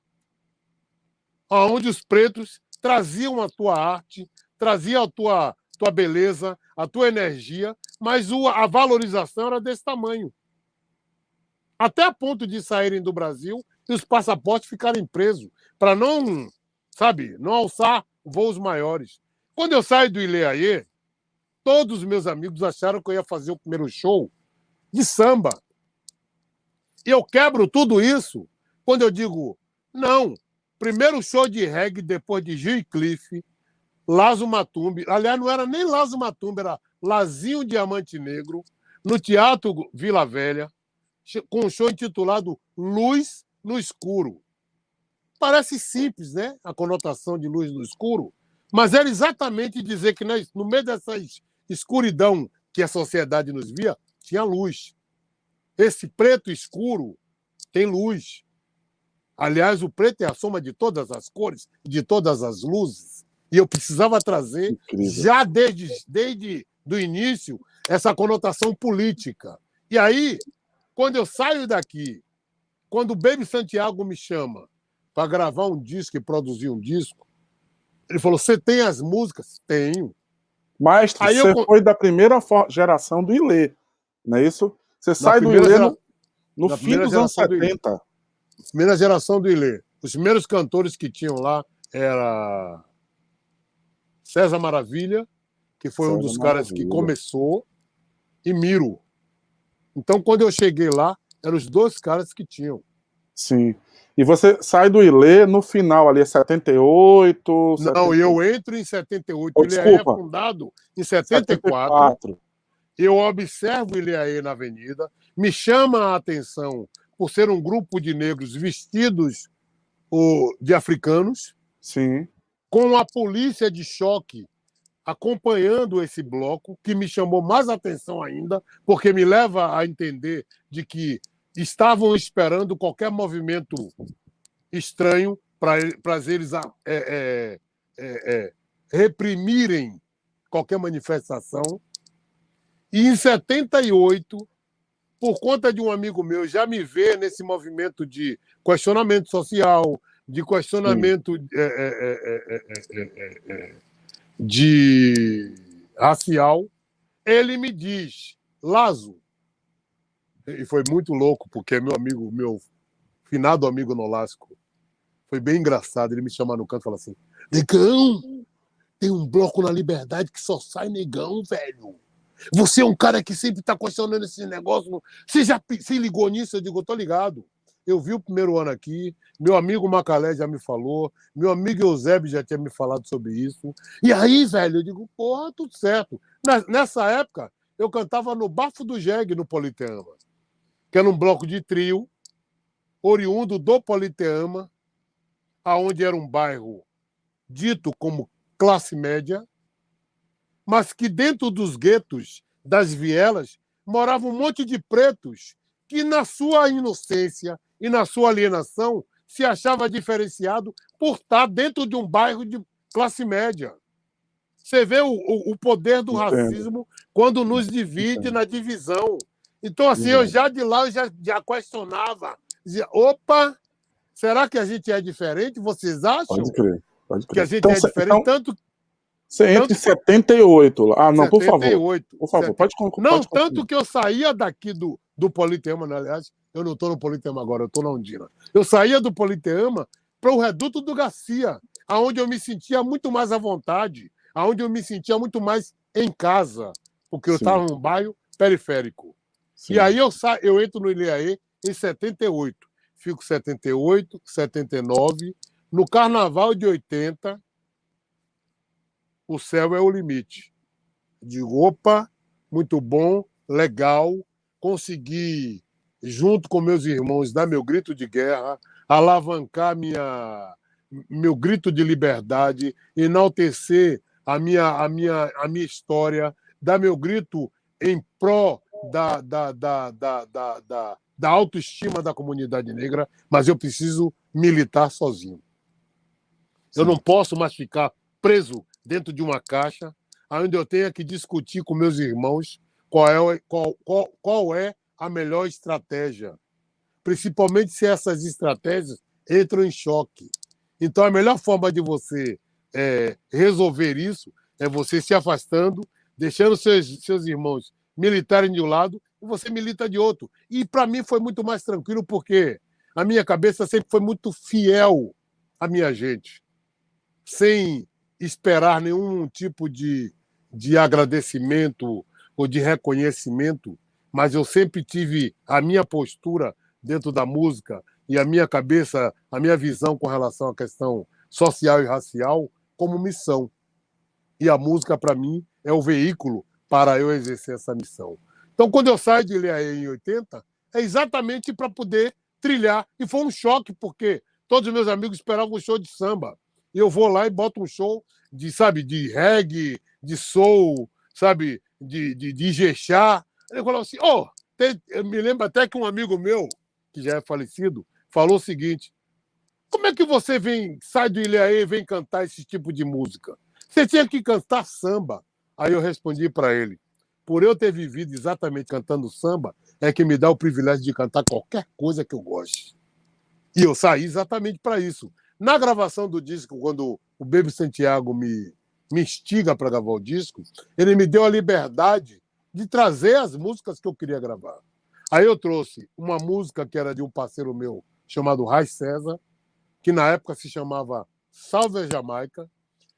onde os pretos traziam a tua arte, traziam a tua beleza, a tua energia, mas a valorização era desse tamanho. Até a ponto de saírem do Brasil e os passaportes ficarem presos, para não alçar voos maiores. Quando eu saio do Ileaê, todos os meus amigos acharam que eu ia fazer o primeiro show de samba. E eu quebro tudo isso quando eu digo, não, primeiro show de reggae depois de Gil e Cliff, Lazo Matumbi, aliás, não era nem Lazo Matumbi, era Lazinho Diamante Negro, no Teatro Vila Velha, com um show intitulado Luz no Escuro. Parece simples, né? A conotação de luz no escuro, mas era exatamente dizer que no meio dessa escuridão que a sociedade nos via, tinha luz. Esse preto escuro tem luz. Aliás, o preto é a soma de todas as cores, de todas as luzes. E eu precisava trazer, incrível, já desde o início, essa conotação política. E aí, quando eu saio daqui, quando o Baby Santiago me chama para gravar um disco e produzir um disco, ele falou, você tem as músicas? Tenho. Maestro, aí você foi da primeira geração do Ilê, não é isso? Você sai do Ilê no fim dos anos 70. Primeira geração do Ilê. Os primeiros cantores que tinham lá era César Maravilha, que foi um dos caras que começou, e Miro. Então, quando eu cheguei lá, eram os dois caras que tinham. Sim. E você sai do Ilê no final, ali, 78... Não, eu entro em 78. O Ilê é fundado em 74. Eu observo o Ilê na avenida, me chama a atenção por ser um grupo de negros vestidos de africanos, sim, com a polícia de choque acompanhando esse bloco, que me chamou mais atenção ainda, porque me leva a entender de que estavam esperando qualquer movimento estranho para eles reprimirem qualquer manifestação. E em 78, por conta de um amigo meu já me ver nesse movimento de questionamento social, de questionamento de racial, ele me diz, Lazo, e foi muito louco, porque meu finado amigo Nolasco, foi bem engraçado, ele me chama no canto e fala assim, Negão, tem um bloco na Liberdade que só sai negão, velho. Você é um cara que sempre tá questionando esse negócio. Você já se ligou nisso? Eu digo, eu tô ligado. Eu vi o primeiro ano aqui, meu amigo Macalé já me falou, meu amigo Eusébio já tinha me falado sobre isso. E aí, velho, eu digo, porra, tudo certo. Nessa época, eu cantava no Bafo do Jegue, no Politeama, que era um bloco de trio, oriundo do Politeama, aonde era um bairro dito como classe média, mas que dentro dos guetos, das vielas, morava um monte de pretos que, na sua inocência e na sua alienação, se achava diferenciado por estar dentro de um bairro de classe média. Você vê o poder do racismo quando nos divide na divisão. Então, assim, eu já de lá eu já questionava. Dizia, opa, será que a gente é diferente? Vocês acham? Pode crer. Que a gente é diferente? Então, tanto... Você entra em 78 lá. Ah, não, 78, por favor. Pode não, tanto que eu saía daqui do Politeama, né? Aliás, eu não estou no Politeama agora, eu estou na Ondina. Eu saía do Politeama para o Reduto do Garcia, aonde eu me sentia muito mais à vontade, aonde eu me sentia muito mais em casa, porque eu estava num bairro periférico. Sim. E aí eu entro no Ilhéaê em 78. Fico 78, 79. No Carnaval de 80, o céu é o limite. Digo, opa, muito bom, legal, consegui, junto com meus irmãos, dar meu grito de guerra, alavancar meu grito de liberdade, enaltecer a minha história, dar meu grito em pró da autoestima da comunidade negra, mas eu preciso militar sozinho. Eu não posso mais ficar preso dentro de uma caixa, onde eu tenha que discutir com meus irmãos qual é a melhor estratégia, principalmente se essas estratégias entram em choque. Então, a melhor forma de você resolver isso é você se afastando, deixando seus irmãos militarem de um lado e você milita de outro. E, para mim, foi muito mais tranquilo, porque a minha cabeça sempre foi muito fiel à minha gente, sem esperar nenhum tipo de agradecimento ou de reconhecimento, mas eu sempre tive a minha postura dentro da música e a minha cabeça, a minha visão com relação à questão social e racial como missão. E a música, para mim, é o veículo para eu exercer essa missão. Então, quando eu saio de Ilhéaê em 80, é exatamente para poder trilhar. E foi um choque, porque todos os meus amigos esperavam um show de samba. E eu vou lá e boto um show de reggae, de soul, sabe, de Ijexá. Ele falou assim, eu me lembro até que um amigo meu, que já é falecido, falou o seguinte, como é que você sai do Ilhéaê e vem cantar esse tipo de música? Você tinha que cantar samba. Aí eu respondi para ele, por eu ter vivido exatamente cantando samba, é que me dá o privilégio de cantar qualquer coisa que eu goste. E eu saí exatamente para isso. Na gravação do disco, quando o Baby Santiago me instiga para gravar o disco, ele me deu a liberdade de trazer as músicas que eu queria gravar. Aí eu trouxe uma música que era de um parceiro meu, chamado Rai César, que na época se chamava Salve a Jamaica.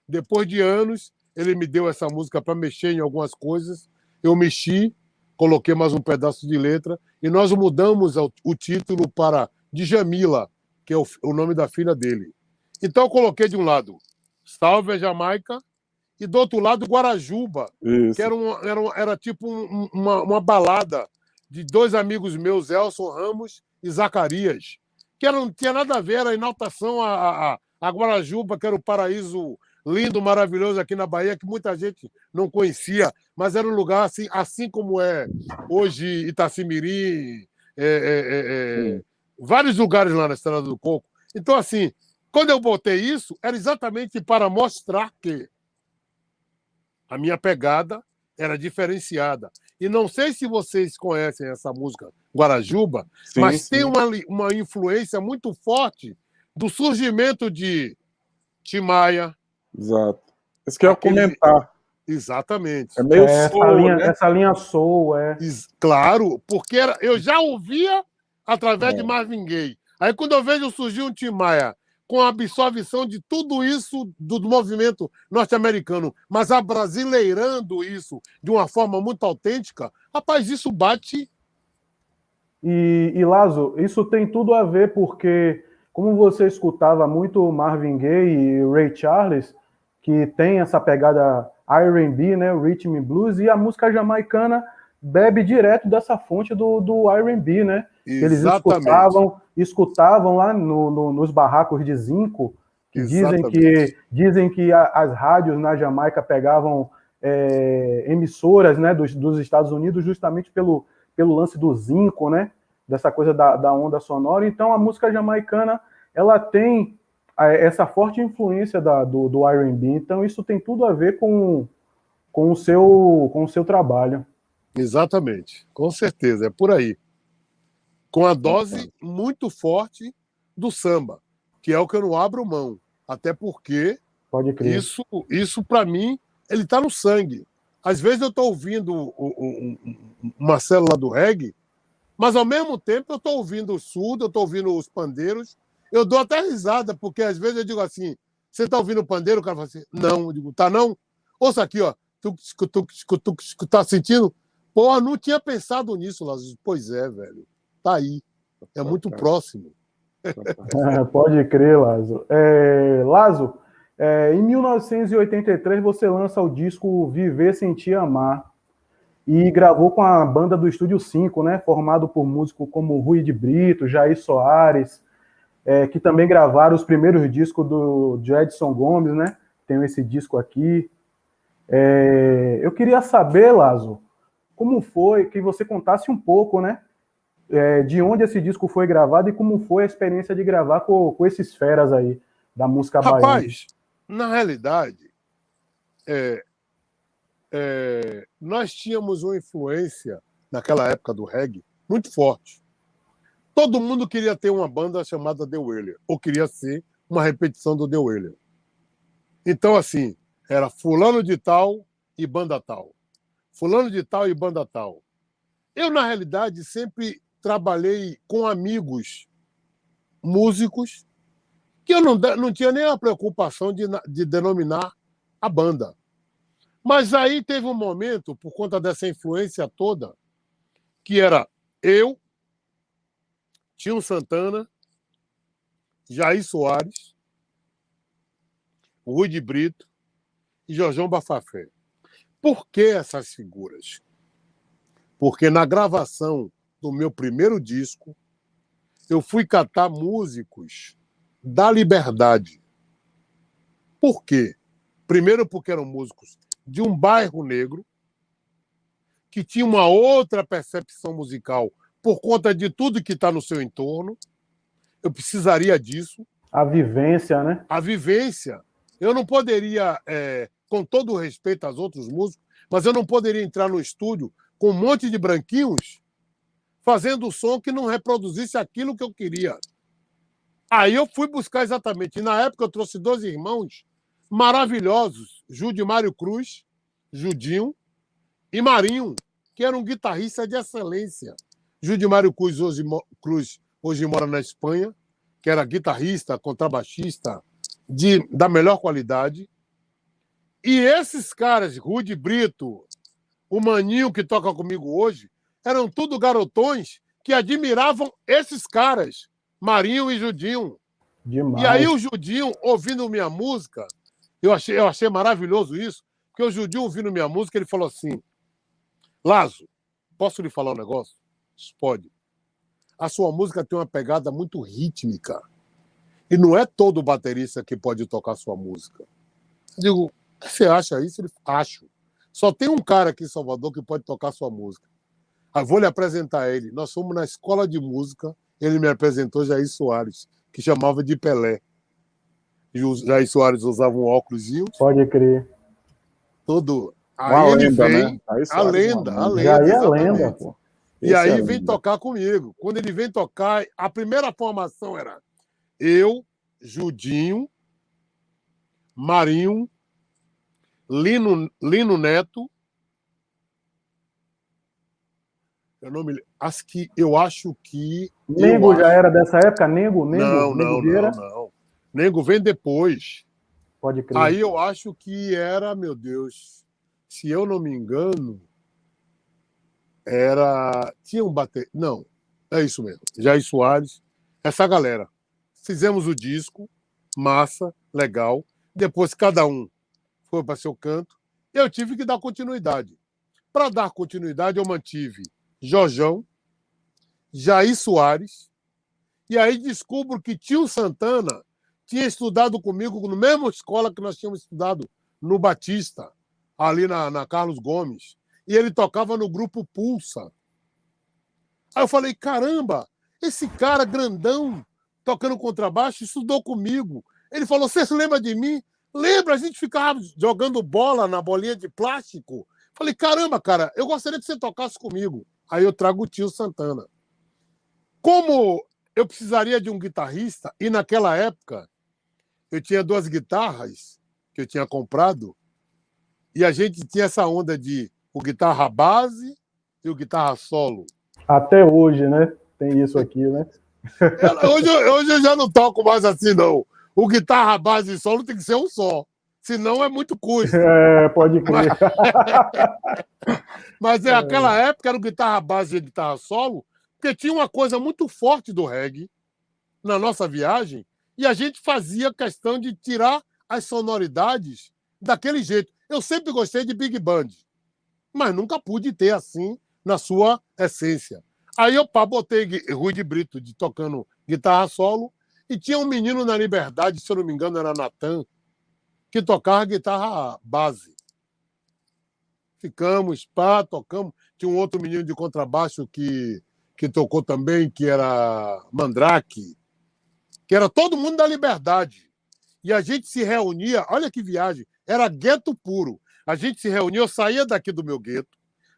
Depois de anos, ele me deu essa música para mexer em algumas coisas. Eu mexi, coloquei mais um pedaço de letra, e nós mudamos o título para Djamila, que é o nome da filha dele. Então eu coloquei de um lado Salve a Jamaica e do outro lado Guarajuba, isso, que era tipo uma balada de dois amigos meus, Elson Ramos e Zacarias, que não tinha nada a ver, era a enaltação a Guarajuba, que era o paraíso lindo, maravilhoso aqui na Bahia, que muita gente não conhecia, mas era um lugar assim como é hoje Itacimirim, vários lugares lá na Estrada do Coco. Então, assim, quando eu botei isso, era exatamente para mostrar que a minha pegada era diferenciada. E não sei se vocês conhecem essa música Guarajuba, sim, mas sim, tem uma influência muito forte do surgimento de Tim Maia. Exato. Isso que eu ia comentar. Exatamente. É meio soul, né? Essa linha soul, Claro, porque eu já ouvia através de Marvin Gaye. Aí quando eu vejo surgir um Tim Maia com a absorção de tudo isso do movimento norte-americano, mas abrasileirando isso de uma forma muito autêntica, rapaz, isso bate. E Lazo, isso tem tudo a ver porque, como você escutava muito Marvin Gaye e Ray Charles, que tem essa pegada R&B, né, Rhythm and Blues, e a música jamaicana bebe direto dessa fonte do R&B, né? Eles escutavam lá nos barracos de zinco, que dizem que as rádios na Jamaica pegavam emissoras, né, dos Estados Unidos justamente pelo lance do zinco, né? Dessa coisa da onda sonora. Então, a música jamaicana, ela tem essa forte influência do R&B. Então, isso tem tudo a ver com o seu trabalho. Exatamente, com certeza, é por aí. Com a dose muito forte do samba, que é o que eu não abro mão. Até porque Pode crer. isso para mim, ele está no sangue. Às vezes eu estou ouvindo uma célula do reggae, mas ao mesmo tempo eu estou ouvindo o surdo, eu estou ouvindo os pandeiros, eu dou até risada, porque às vezes eu digo assim, você está ouvindo o pandeiro? O cara fala assim, não. Eu digo, tá não? Ouça aqui, ó, tu tá sentindo? Porra, não tinha pensado nisso, Lázaro. Pois é, velho, tá aí, é muito próximo. Pode crer, Lazo. Lazo, em 1983 você lança o disco Viver, Sentir, Amar e gravou com a banda do Estúdio 5, né, formado por músicos como Rui de Brito, Jair Soares, que também gravaram os primeiros discos de Edson Gomes, né? Tenho esse disco aqui. Eu queria saber, Lazo, como foi que você contasse um pouco, né? De onde esse disco foi gravado e como foi a experiência de gravar com esses feras aí da música baiana. Rapaz, na realidade, nós tínhamos uma influência naquela época do reggae muito forte. Todo mundo queria ter uma banda chamada The Wailers, ou queria ser uma repetição do The Wailers. Então, assim, era fulano de tal e banda tal. Fulano de tal e banda tal. Eu, na realidade, sempre trabalhei com amigos músicos que eu não tinha nem a preocupação de denominar a banda. Mas aí teve um momento, por conta dessa influência toda, que era eu, Tinho Santana, Jair Soares, Rui de Brito e Jorjão Bafafé. Por que essas figuras? Porque na gravação do meu primeiro disco, eu fui catar músicos da Liberdade. Por quê? Primeiro porque eram músicos de um bairro negro, que tinha uma outra percepção musical por conta de tudo que está no seu entorno. Eu precisaria disso. A vivência, né? A vivência. Eu não poderia, com todo o respeito aos outros músicos, mas eu não poderia entrar no estúdio com um monte de branquinhos fazendo som que não reproduzisse aquilo que eu queria. Aí eu fui buscar exatamente. E na época eu trouxe dois irmãos maravilhosos, Judimário Cruz, Judinho, e Marinho, que era um guitarrista de excelência. Judimário Cruz hoje mora na Espanha, que era guitarrista, contrabaixista da melhor qualidade. E esses caras, Rui de Brito, o Maninho que toca comigo hoje, eram tudo garotões que admiravam esses caras, Marinho e Judinho. Demais. E aí o Judinho, ouvindo minha música, eu achei maravilhoso isso, porque o Judinho, ouvindo minha música, ele falou assim, Lazo, posso lhe falar um negócio? Pode. A sua música tem uma pegada muito rítmica. E não é todo baterista que pode tocar sua música. Eu digo, você acha isso? Ele acho. Só tem um cara aqui em Salvador que pode tocar sua música. Aí vou lhe apresentar ele. Nós fomos na escola de música, ele me apresentou Jair Soares, que chamava de Pelé. E o Jair Soares usava um óculosinho. Pode crer. Todo. Aí ele lenda, vem, né? A lenda. Jair é lenda, pô. E aí vem tocar comigo. Quando ele vem tocar, a primeira formação era eu, Judinho, Marinho, Lino Neto. Eu acho que. Nego já era dessa época? Nego Não. Vieira? Não. Nego vem depois. Pode crer. Aí eu acho que era, meu Deus, se eu não me engano, tinha um bater. Não, é isso mesmo. Jair Soares, essa galera. Fizemos o disco, massa, legal. Depois cada um foi para seu canto. Eu tive que dar continuidade. Para dar continuidade, eu mantive Jorjão, Jair Soares, e aí descubro que Tio Santana tinha estudado comigo na mesma escola que nós tínhamos estudado, no Batista, ali na Carlos Gomes. E ele tocava no grupo Pulsa. Aí eu falei, caramba, esse cara grandão, tocando contrabaixo, estudou comigo. Ele falou, você se lembra de mim? Lembra, a gente ficava jogando bola na bolinha de plástico. Falei, caramba, cara, eu gostaria que você tocasse comigo. Aí eu trago o Tio Santana. Como eu precisaria de um guitarrista, e naquela época eu tinha 2 guitarras que eu tinha comprado, e a gente tinha essa onda de o guitarra base e o guitarra solo. Até hoje, né? Tem isso aqui, né? Hoje eu já não toco mais assim, não. O guitarra base e solo tem que ser um só. Senão é muito custo. Pode crer. Mas aquela época era o guitarra base e guitarra solo, porque tinha uma coisa muito forte do reggae na nossa viagem, e a gente fazia questão de tirar as sonoridades daquele jeito. Eu sempre gostei de big band, mas nunca pude ter assim na sua essência. Aí eu botei Rui de Brito tocando guitarra solo, e tinha um menino na Liberdade, se eu não me engano era Natan, que tocava guitarra base. Ficamos, tocamos. Tinha um outro menino de contrabaixo que tocou também, que era Mandrake, que era todo mundo da Liberdade. E a gente se reunia, olha que viagem, era gueto puro. A gente se reunia, eu saía daqui do meu gueto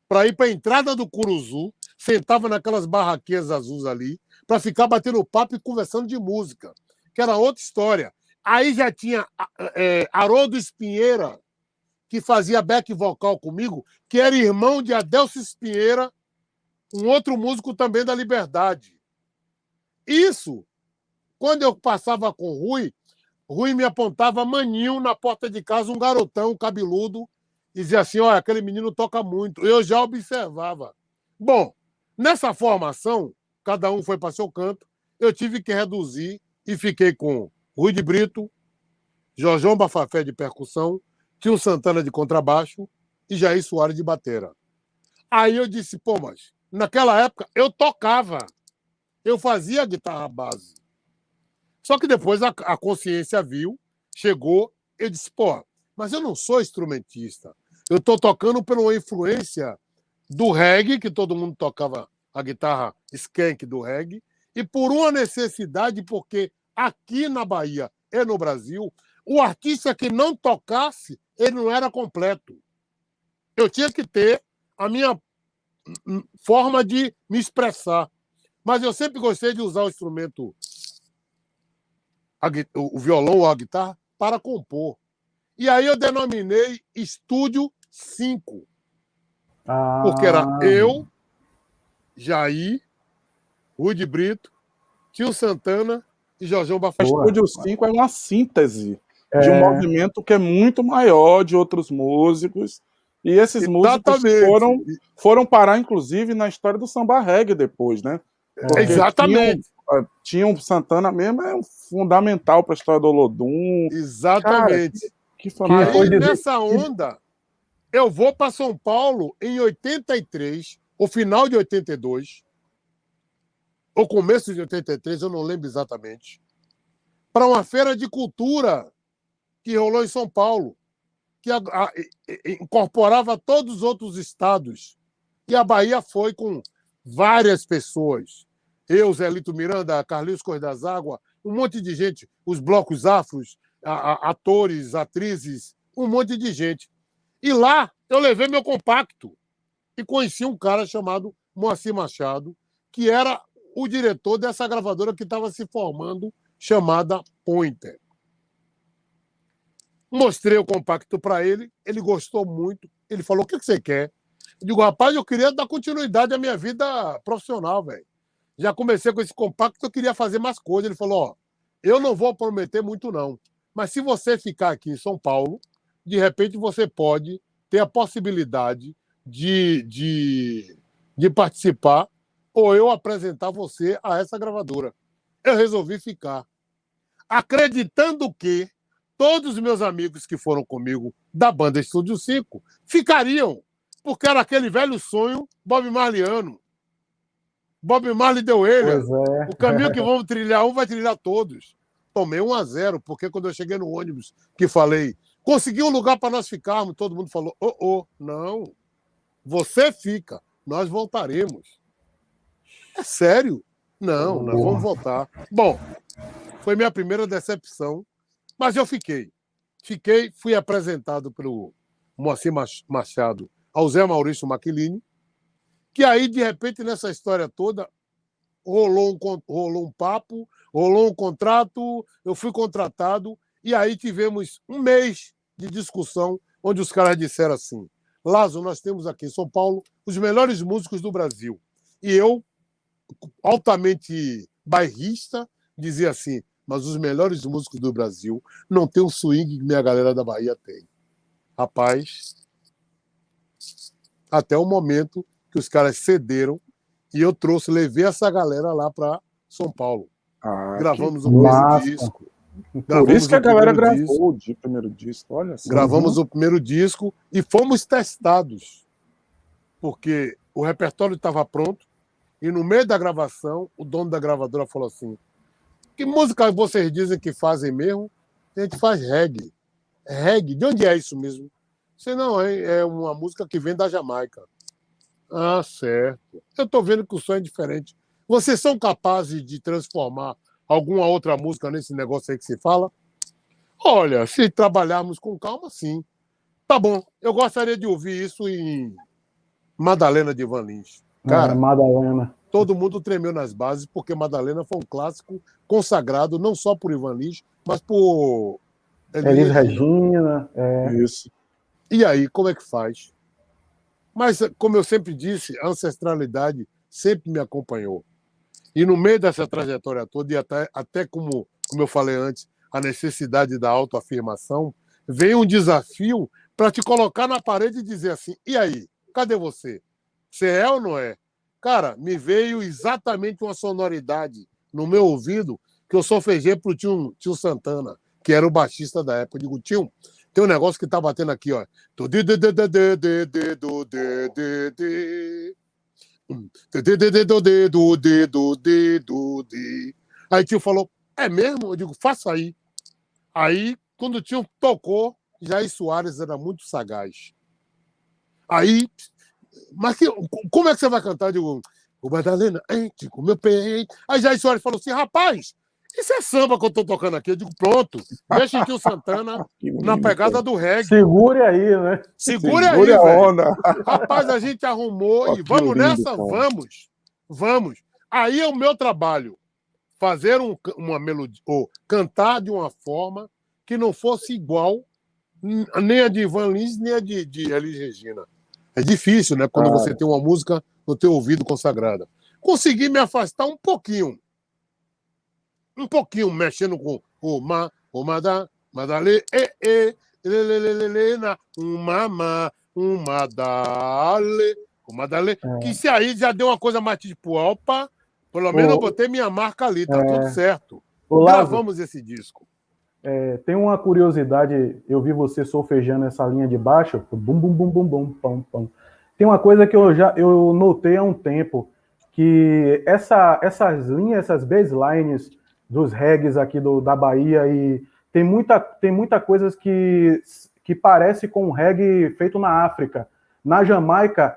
para ir para a entrada do Curuzu, sentava naquelas barraquinhas azuis ali, para ficar batendo papo e conversando de música, que era outra história. Aí já tinha Haroldo Espinheira, que fazia back vocal comigo, que era irmão de Adelso Espinheira, um outro músico também da Liberdade. Isso, quando eu passava com o Rui me apontava maninho na porta de casa, um garotão cabeludo, e dizia assim, olha, aquele menino toca muito. Eu já observava. Bom, nessa formação, cada um foi para seu canto, eu tive que reduzir e fiquei com Rui de Brito, Jorjão Bafafé de percussão, Tio Santana de contrabaixo e Jair Soares de batera. Aí eu disse, pô, mas naquela época eu tocava, eu fazia guitarra base. Só que depois a consciência viu, chegou, eu disse, pô, mas eu não sou instrumentista. Eu estou tocando por uma influência do reggae, que todo mundo tocava a guitarra skank do reggae, e por uma necessidade, porque aqui na Bahia e no Brasil, o artista que não tocasse, ele não era completo. Eu tinha que ter a minha forma de me expressar. Mas eu sempre gostei de usar o instrumento, o violão ou a guitarra, para compor. E aí eu denominei Estúdio 5. Porque era eu, Jair, Rui de Brito, Tio Santana e Jorjão Bafafé. O Estúdio 5 é uma síntese de um movimento que é muito maior, de outros músicos. E esses músicos foram parar, inclusive, na história do samba reggae depois, né? Porque exatamente. Tinha um Santana mesmo, é fundamental para a história do Olodum. Exatamente. Cara, que fantástico. Aí, nessa onda, eu vou para São Paulo em 83, o final de 82, ou começo de 83, eu não lembro exatamente, para uma feira de cultura que rolou em São Paulo, que incorporava todos os outros estados. E a Bahia foi com várias pessoas. Eu, Zé Lito Miranda, Carlinhos Cor das Águas, um monte de gente, os blocos afros, atores, atrizes, um monte de gente. E lá eu levei meu compacto e conheci um cara chamado Moacir Machado, que era o diretor dessa gravadora que estava se formando, chamada Pointer. Mostrei o compacto para ele, ele gostou muito, ele falou, o que você quer? Eu digo, rapaz, eu queria dar continuidade à minha vida profissional, velho. Já comecei com esse compacto, eu queria fazer mais coisas. Ele falou, ó, eu não vou prometer muito, não. Mas se você ficar aqui em São Paulo, de repente você pode ter a possibilidade de participar ou eu apresentar você a essa gravadora. Eu resolvi ficar, acreditando que todos os meus amigos que foram comigo da banda Estúdio 5 ficariam, porque era aquele velho sonho Bob Marleyano. Bob Marley deu ele. O caminho que vamos trilhar, um vai trilhar todos. Tomei 1-0, porque quando eu cheguei no ônibus que falei, consegui um lugar para nós ficarmos, todo mundo falou, não, você fica, nós voltaremos. É sério? Não, nós vamos voltar. Bom, foi minha primeira decepção, mas eu fiquei. Fui apresentado pelo Moacir Machado ao Zé Maurício Maquilini, que aí, de repente, nessa história toda, rolou um papo, rolou um contrato, eu fui contratado, e aí tivemos um mês de discussão, onde os caras disseram assim, Lazo, nós temos aqui em São Paulo os melhores músicos do Brasil. E eu, altamente bairrista, dizia assim, mas os melhores músicos do Brasil não tem o swing que minha galera da Bahia tem. Rapaz, até o momento que os caras cederam e eu levei essa galera lá para São Paulo. Gravamos o primeiro disco. Por isso que a galera gravou o primeiro disco, olha só. Gravamos o primeiro disco e fomos testados, porque o repertório estava pronto e no meio da gravação, o dono da gravadora falou assim, que música vocês dizem que fazem mesmo? A gente faz reggae. Reggae? De onde é isso mesmo? Sei não, é uma música que vem da Jamaica. Ah, certo. Eu estou vendo que o som é diferente. Vocês são capazes de transformar alguma outra música nesse negócio aí que se fala? Olha, se trabalharmos com calma, sim. Tá bom, eu gostaria de ouvir isso em Madalena de Ivan Lins. Cara, Madalena. Todo mundo tremeu nas bases, porque Madalena foi um clássico consagrado não só por Ivan Lins, mas por Elis Regina. Isso. E aí, como é que faz? Mas, como eu sempre disse, a ancestralidade sempre me acompanhou. E no meio dessa trajetória toda, e até como eu falei antes, a necessidade da autoafirmação, vem um desafio para te colocar na parede e dizer assim, e aí, cadê você? Você é ou não é? Cara, me veio exatamente uma sonoridade no meu ouvido que eu solfejei pro tio Santana, que era o baixista da época. Eu digo, tio, tem um negócio que tá batendo aqui, ó. Aí o tio falou, é mesmo? Eu digo, faça aí. Aí, quando o tio tocou, Jair Soares era muito sagaz. Aí, mas como é que você vai cantar? Eu digo, o Madalena, enche com meu peito. Aí Jair Soares falou assim, rapaz, isso é samba que eu tô tocando aqui. Eu digo, pronto, deixa o tio Santana na pegada do reggae. Segure aí, né? Segure aí, a velho. onda. Rapaz, a gente arrumou e vamos nessa, vamos. Vamos. Aí é o meu trabalho, fazer uma melodia, ou cantar de uma forma que não fosse igual nem a de Ivan Lins, nem a de Elis Regina. É difícil, né? Quando você tem uma música no teu ouvido consagrada. Consegui me afastar um pouquinho, mexendo com o madale, madale, que se aí já deu uma coisa mais tipo, opa, pelo menos eu botei minha marca ali, tá tudo certo. Gravamos esse disco. Tem uma curiosidade, eu vi você solfejando essa linha de baixo, bum, bum, bum, bum, bum, pam, pam. Tem uma coisa que eu notei há um tempo, que essas linhas, essas baselines dos reggaes aqui da Bahia, e tem muita coisa que parece com um reggae feito na África. Na Jamaica,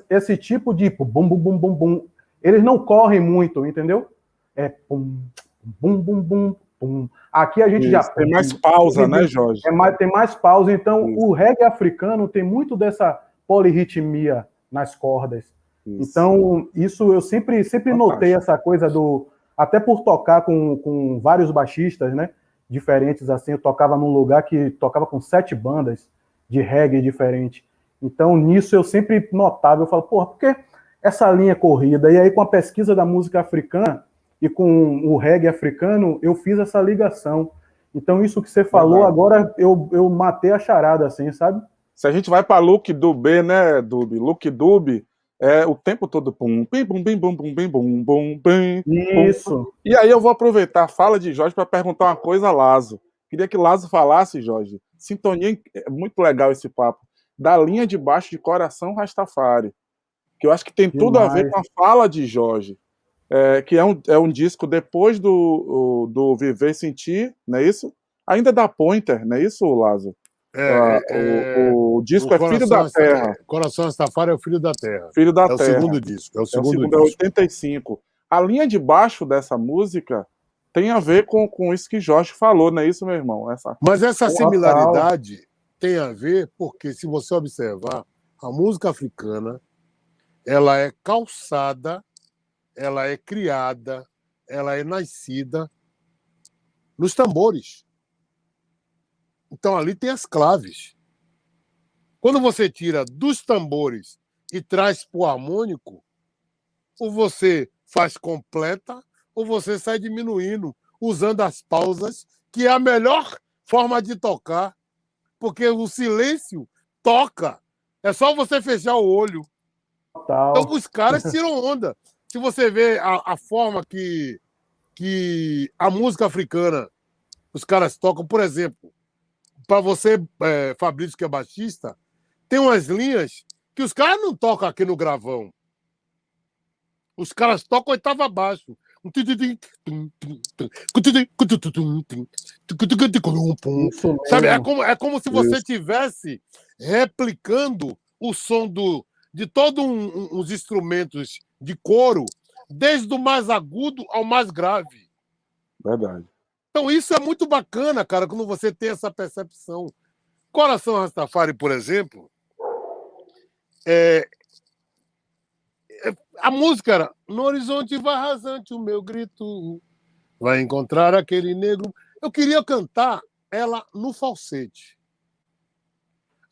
esse tipo de bum, bum, bum, bum, bum, eles não correm muito, entendeu? É bum, bum, bum, bum, bum. Aqui a gente já... Tem mais pausa, né, Jorge? Tem mais pausa. Então, o reggae africano tem muito dessa polirritmia nas cordas. Isso. Então, isso eu sempre notei essa coisa do... Até por tocar com vários baixistas, né? Diferentes, assim. Eu tocava num lugar que tocava com 7 bandas de reggae diferente. Então, nisso eu sempre notava. Eu falo, porra, por que essa linha corrida? E aí, com a pesquisa da música africana, e com o reggae africano, eu fiz essa ligação. Então, isso que você falou, agora eu matei a charada, assim, sabe? Se a gente vai para Luke Dubé, né, Dub? Luke Dub é o tempo todo pum, bim, bum, bim, bum, bum, bim, bum, bum, bim, bum. Isso. E aí eu vou aproveitar a fala de Jorge para perguntar uma coisa a Lazo. Queria que Lazo falasse, Jorge. Sintonia, é muito legal esse papo. Da linha de baixo de Coração Rastafari. Que eu acho que tem tudo a ver com a fala de Jorge. Que é um disco depois do Viver e Sentir, não é isso? Ainda da Pointer, não é isso, Lazo? O disco é Filho da Terra. Coração Rastafari é o Filho da Terra. Filho da Terra. É o segundo disco. É o segundo disco. É 85. A linha de baixo dessa música tem a ver com isso que Jorge falou, não é isso, meu irmão? Mas essa similaridade tem a ver porque, se você observar, a música africana ela é calçada, ela é criada, ela é nascida nos tambores. Então ali tem as claves. Quando você tira dos tambores e traz para o harmônico, ou você faz completa, ou você sai diminuindo, usando as pausas, que é a melhor forma de tocar, porque o silêncio toca. É só você fechar o olho. Então os caras tiram onda. Se você vê a forma que a música africana, os caras tocam, por exemplo, para você, Fabrício, que é baixista, tem umas linhas que os caras não tocam aqui no gravão. Os caras tocam oitava abaixo. Sabe, é como se você estivesse replicando o som de todos os instrumentos de coro, desde o mais agudo ao mais grave. Verdade. Então isso é muito bacana, cara, quando você tem essa percepção. Coração Rastafari, por exemplo, a música era no horizonte vai rasante o meu grito, vai encontrar aquele negro. Eu queria cantar ela no falsete.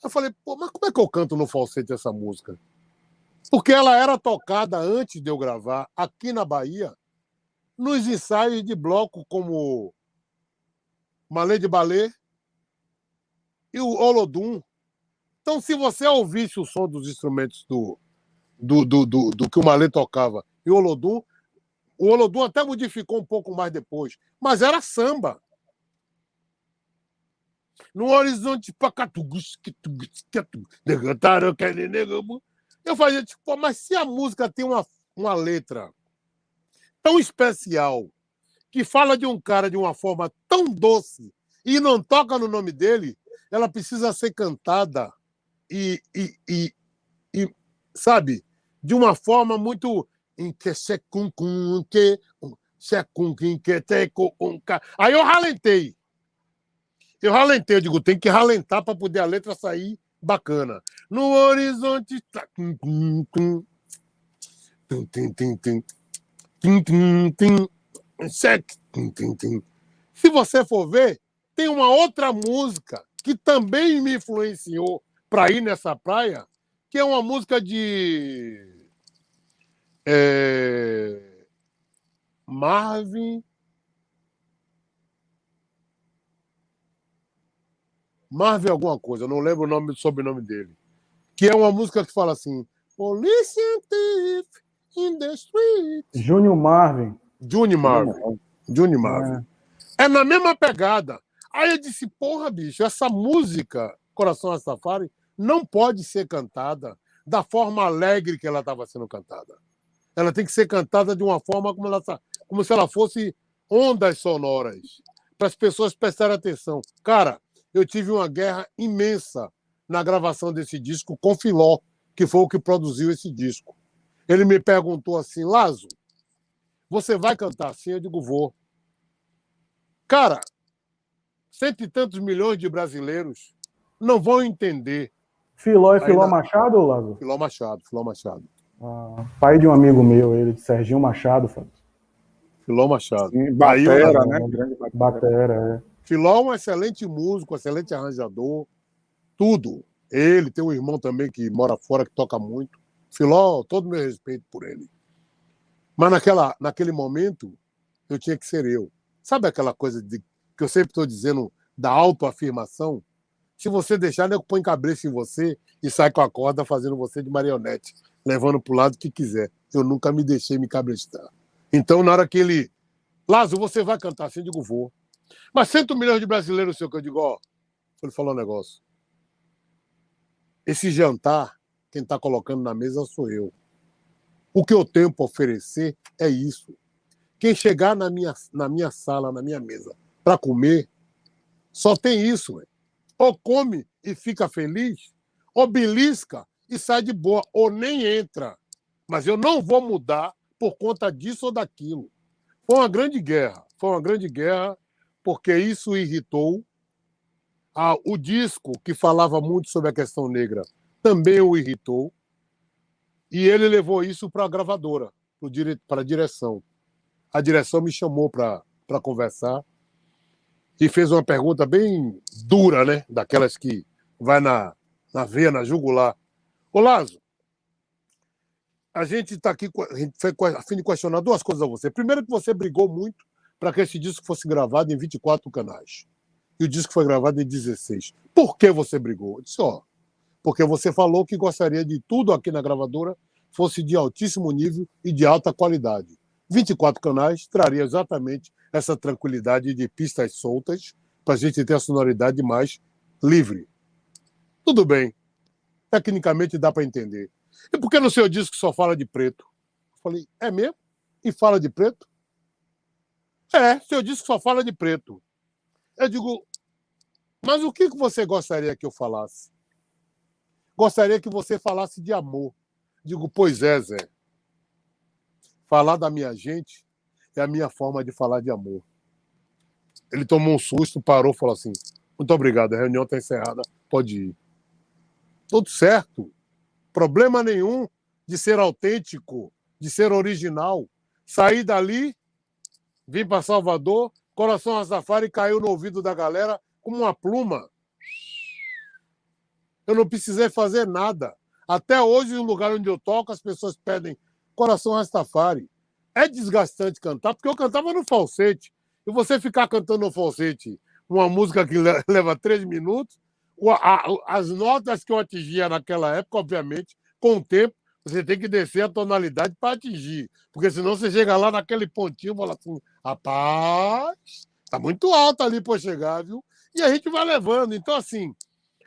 Eu falei, pô, mas como é que eu canto no falsete essa música? Porque ela era tocada antes de eu gravar aqui na Bahia, nos ensaios de bloco como Malê de Balé e o Olodum. Então, se você ouvisse o som dos instrumentos do que o Malê tocava e o Olodum até modificou um pouco mais depois, mas era samba. No horizonte, eu fazia tipo, mas se a música tem uma letra tão especial, que fala de um cara de uma forma tão doce e não toca no nome dele, ela precisa ser cantada e sabe, de uma forma muito... Aí eu ralentei. Eu digo, tem que ralentar para poder a letra sair bacana. No horizonte... Se você for ver, tem uma outra música que também me influenciou para ir nessa praia, que é uma música de Marvin alguma coisa, eu não lembro o sobrenome dele, que é uma música que fala assim, Police and thief in the street. Júnior Marvin. É na mesma pegada. Aí eu disse, porra, bicho, essa música, Coração Rastafari, não pode ser cantada da forma alegre que ela estava sendo cantada. Ela tem que ser cantada de uma forma como se ela fosse ondas sonoras, para as pessoas prestarem atenção. Cara, eu tive uma guerra imensa na gravação desse disco com Filó, que foi o que produziu esse disco. Ele me perguntou assim, Lazo, você vai cantar assim? Eu digo, vou. Cara, 100 e tantos milhões de brasileiros não vão entender. Filó é Filó Machado, ou Lazo? Filó Machado. Pai de um amigo meu, ele, de Serginho Machado. Filó Machado. Sim, Batera, né? Grande Batera, Filó é um excelente músico, excelente arranjador, tudo. Ele tem um irmão também que mora fora, que toca muito. Filó, todo meu respeito por ele. Mas naquele momento, eu tinha que ser eu. Sabe aquela coisa que eu sempre estou dizendo da autoafirmação? Se você deixar, nego põe cabeça em você e sai com a corda fazendo você de marionete, levando para o lado que quiser. Eu nunca me deixei me cabrestar. Então, na hora que ele... Lázaro, você vai cantar assim? Eu digo, vou. Mas 100 milhões de brasileiros, senhor, que eu digo, ó, ele falou um negócio. Esse jantar, quem está colocando na mesa sou eu. O que eu tenho para oferecer é isso. Quem chegar na minha sala, na minha mesa, para comer, só tem isso. Véio. Ou come e fica feliz, ou belisca e sai de boa, ou nem entra. Mas eu não vou mudar por conta disso ou daquilo. Foi uma grande guerra, porque isso irritou. O disco, que falava muito sobre a questão negra, também o irritou. E ele levou isso para a gravadora, para a direção. A direção me chamou para conversar e fez uma pergunta bem dura, né? Daquelas que vai na veia, na jugular. Ô, Lázaro, a gente está aqui a fim de questionar duas coisas a você. Primeiro, que você brigou muito para que esse disco fosse gravado em 24 canais. E o disco foi gravado em 16. Por que você brigou? Eu disse, porque você falou que gostaria de tudo aqui na gravadora fosse de altíssimo nível e de alta qualidade. 24 canais traria exatamente essa tranquilidade de pistas soltas para a gente ter a sonoridade mais livre. Tudo bem. Tecnicamente dá para entender. E por que no seu disco só fala de preto? Eu falei, é mesmo? E fala de preto? É, seu disco só fala de preto. Eu digo, mas o que você gostaria que eu falasse? Gostaria que você falasse de amor. Digo, pois é, Zé. Falar da minha gente é a minha forma de falar de amor. Ele tomou um susto, parou e falou assim, muito obrigado, a reunião está encerrada, pode ir. Tudo certo. Problema nenhum de ser autêntico, de ser original. Saí dali, vim para Salvador, Coração Rastafari caiu no ouvido da galera como uma pluma. Eu não precisei fazer nada. Até hoje, no lugar onde eu toco, as pessoas pedem Coração Rastafari. É desgastante cantar, porque eu cantava no falsete. E você ficar cantando no falsete uma música que leva 3 minutos, as notas que eu atingia naquela época, obviamente, com o tempo, você tem que descer a tonalidade para atingir. Porque senão você chega lá naquele pontinho e fala assim, rapaz, tá muito alto ali para chegar, viu? E a gente vai levando. Então, assim,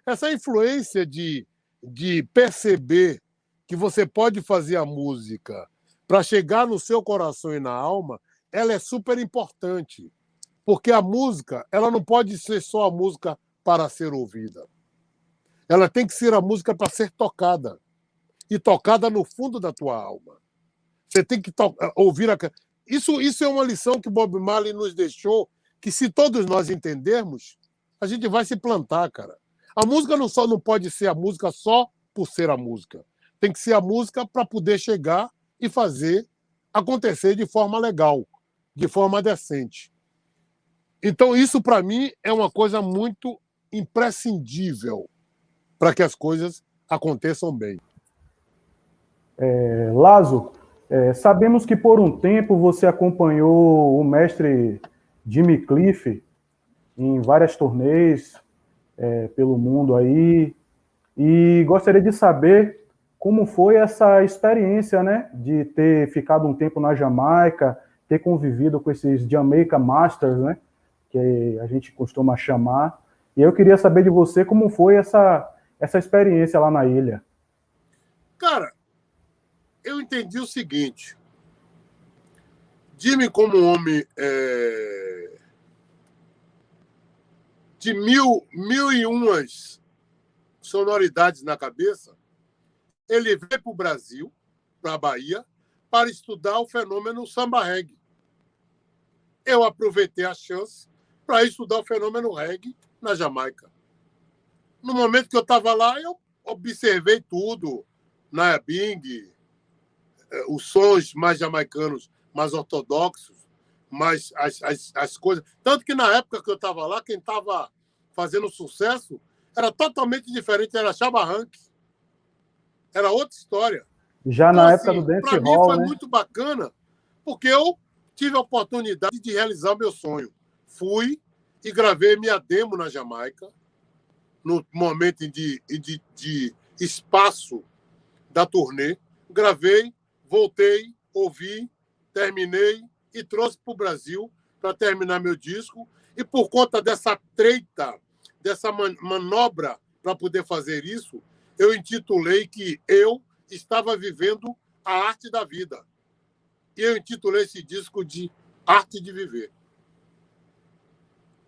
essa influência de perceber que você pode fazer a música para chegar no seu coração e na alma, ela é super importante. Porque a música, ela não pode ser só a música para ser ouvida. Ela tem que ser a música para ser tocada. E tocada no fundo da tua alma. Você tem que ouvir... Isso é uma lição que Bob Marley nos deixou, que se todos nós entendermos, a gente vai se plantar, cara. A música não pode ser a música só por ser a música. Tem que ser a música para poder chegar e fazer acontecer de forma legal, de forma decente. Então, isso, para mim, é uma coisa muito imprescindível para que as coisas aconteçam bem. Lázaro, sabemos que por um tempo você acompanhou o mestre Jimmy Cliff em várias turnês pelo mundo aí, e gostaria de saber como foi essa experiência, né, de ter ficado um tempo na Jamaica, ter convivido com esses Jamaica Masters, né, que a gente costuma chamar, e eu queria saber de você como foi essa experiência lá na ilha. Cara, eu entendi o seguinte, Jimmy, como um homem de mil e umas sonoridades na cabeça, ele veio para o Brasil, para a Bahia, para estudar o fenômeno samba reggae. Eu aproveitei a chance para estudar o fenômeno reggae na Jamaica. No momento que eu estava lá, eu observei tudo, Naya Bing, os sons mais jamaicanos, mais ortodoxos, mais as coisas. Tanto que na época que eu estava lá, quem estava fazendo sucesso era totalmente diferente, era Chaba Rank. Era outra história. Já então, na época do Dance Hall, para mim foi muito bacana, porque eu tive a oportunidade de realizar o meu sonho. Fui e gravei minha demo na Jamaica, no momento de espaço da turnê. Gravei, voltei, ouvi, terminei e trouxe para o Brasil para terminar meu disco. E por conta dessa treta, dessa manobra para poder fazer isso, eu intitulei que eu estava vivendo a arte da vida. E eu intitulei esse disco de Arte de Viver.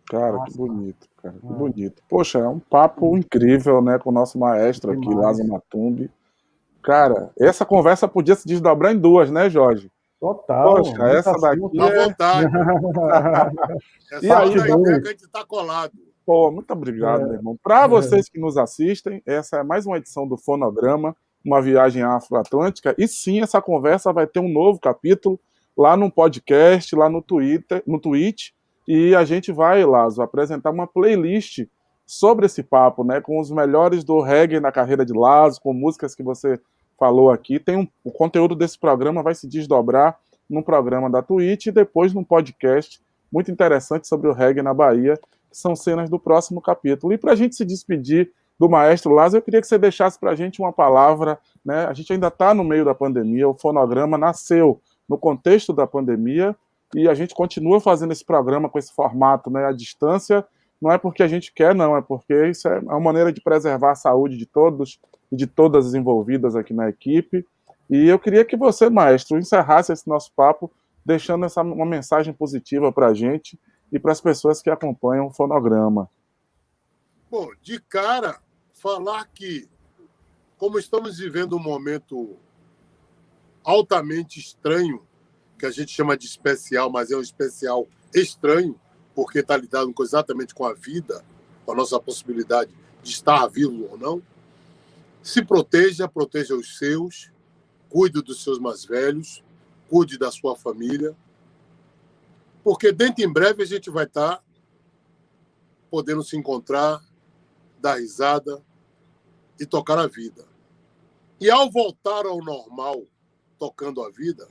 Cara, que bonito, cara, que bonito. Poxa, é um papo incrível, né, com o nosso maestro aqui, Lázaro Matumbi. Cara, essa conversa podia se desdobrar em duas, né, Jorge? Total. Poxa, essa daqui à vontade. E aí, que a gente está colado. Pô, muito obrigado, meu irmão. Para vocês que nos assistem, essa é mais uma edição do Fonograma, uma viagem afroatlântica. E sim, essa conversa vai ter um novo capítulo lá no podcast, lá no Twitter, no Twitch. E a gente vai, Lázaro, apresentar uma playlist sobre esse papo, né, com os melhores do reggae na carreira de Lázaro, com músicas que você falou aqui. O conteúdo desse programa vai se desdobrar num programa da Twitch e depois num podcast muito interessante sobre o reggae na Bahia, que são cenas do próximo capítulo. E para a gente se despedir do maestro Lázaro, eu queria que você deixasse para a gente uma palavra, né? A gente ainda está no meio da pandemia, o Fonograma nasceu no contexto da pandemia, e a gente continua fazendo esse programa com esse formato, né, à distância. Não é porque a gente quer, não, é porque isso é uma maneira de preservar a saúde de todos e de todas as envolvidas aqui na equipe. E eu queria que você, maestro, encerrasse esse nosso papo, deixando uma mensagem positiva para a gente e para as pessoas que acompanham o Fonograma. Bom, de cara, falar que, como estamos vivendo um momento altamente estranho, que a gente chama de especial, mas é um especial estranho, porque está lidando exatamente com a vida, com a nossa possibilidade de estar vivo ou não. Se proteja, proteja os seus, cuide dos seus mais velhos, cuide da sua família, porque dentro em breve a gente vai estar podendo se encontrar, dar risada e tocar a vida. E ao voltar ao normal, tocando a vida,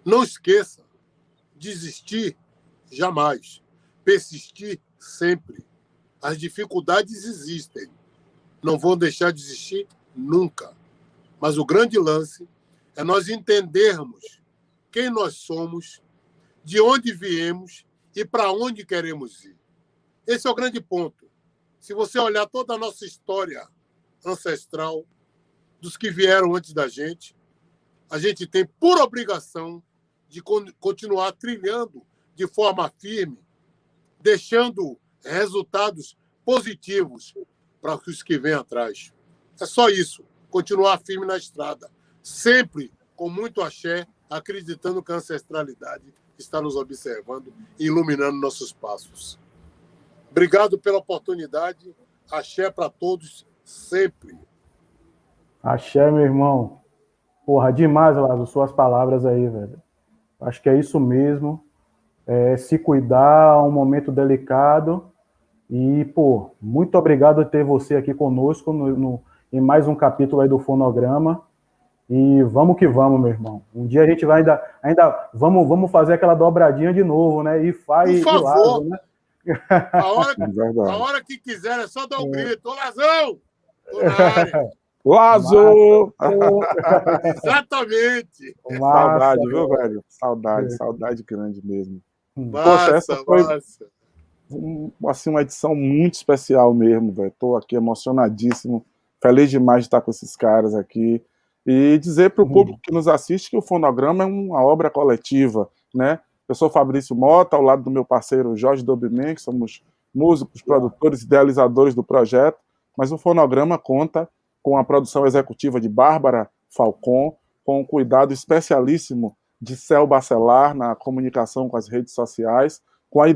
não esqueça, desistir jamais, persistir sempre. As dificuldades existem, não vão deixar de existir nunca. Mas o grande lance é nós entendermos quem nós somos, de onde viemos e para onde queremos ir. Esse é o grande ponto. Se você olhar toda a nossa história ancestral, dos que vieram antes da gente, a gente tem por obrigação de continuar trilhando de forma firme, deixando resultados positivos para os que vêm atrás. É só isso, continuar firme na estrada, sempre com muito axé, acreditando que a ancestralidade está nos observando e iluminando nossos passos. Obrigado pela oportunidade, axé para todos, sempre. Axé, meu irmão. Porra, demais, Lázaro, suas palavras aí, velho. Acho que é isso mesmo. Se cuidar, é um momento delicado. E, pô, muito obrigado por ter você aqui conosco em mais um capítulo aí do Fonograma. E vamos que vamos, meu irmão. Um dia a gente vai ainda vamos fazer aquela dobradinha de novo, né? E faz. Por favor. Lázaro, né? A hora que quiser, é só dar um grito. Ô, Lazão! Tô na área. Lázaro! Exatamente! Saudade, viu, velho? Saudade grande mesmo. Poxa, essa foi assim, uma edição muito especial mesmo, velho. Tô aqui emocionadíssimo, feliz demais de estar com esses caras aqui. E dizer para o público que nos assiste que o Fonograma é uma obra coletiva, né? Eu sou Fabrício Mota, ao lado do meu parceiro Jorge Dobimen, que somos músicos, produtores, idealizadores do projeto, mas o Fonograma conta com a produção executiva de Bárbara Falcon, com o cuidado especialíssimo de Cel Bacelar na comunicação com as redes sociais, com a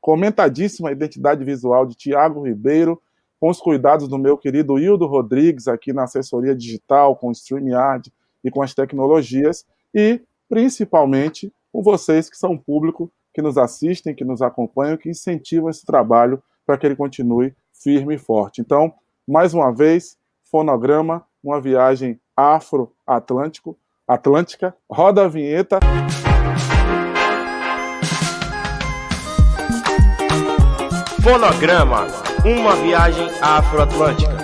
comentadíssima identidade visual de Tiago Ribeiro, com os cuidados do meu querido Hildo Rodrigues, aqui na assessoria digital, com o StreamYard e com as tecnologias, e, principalmente, com vocês que são o público que nos assistem, que nos acompanham, que incentivam esse trabalho para que ele continue firme e forte. Então, mais uma vez, Fonograma, uma viagem afro-atlântico, Atlântica. Roda a vinheta. Fonograma, uma viagem afroatlântica.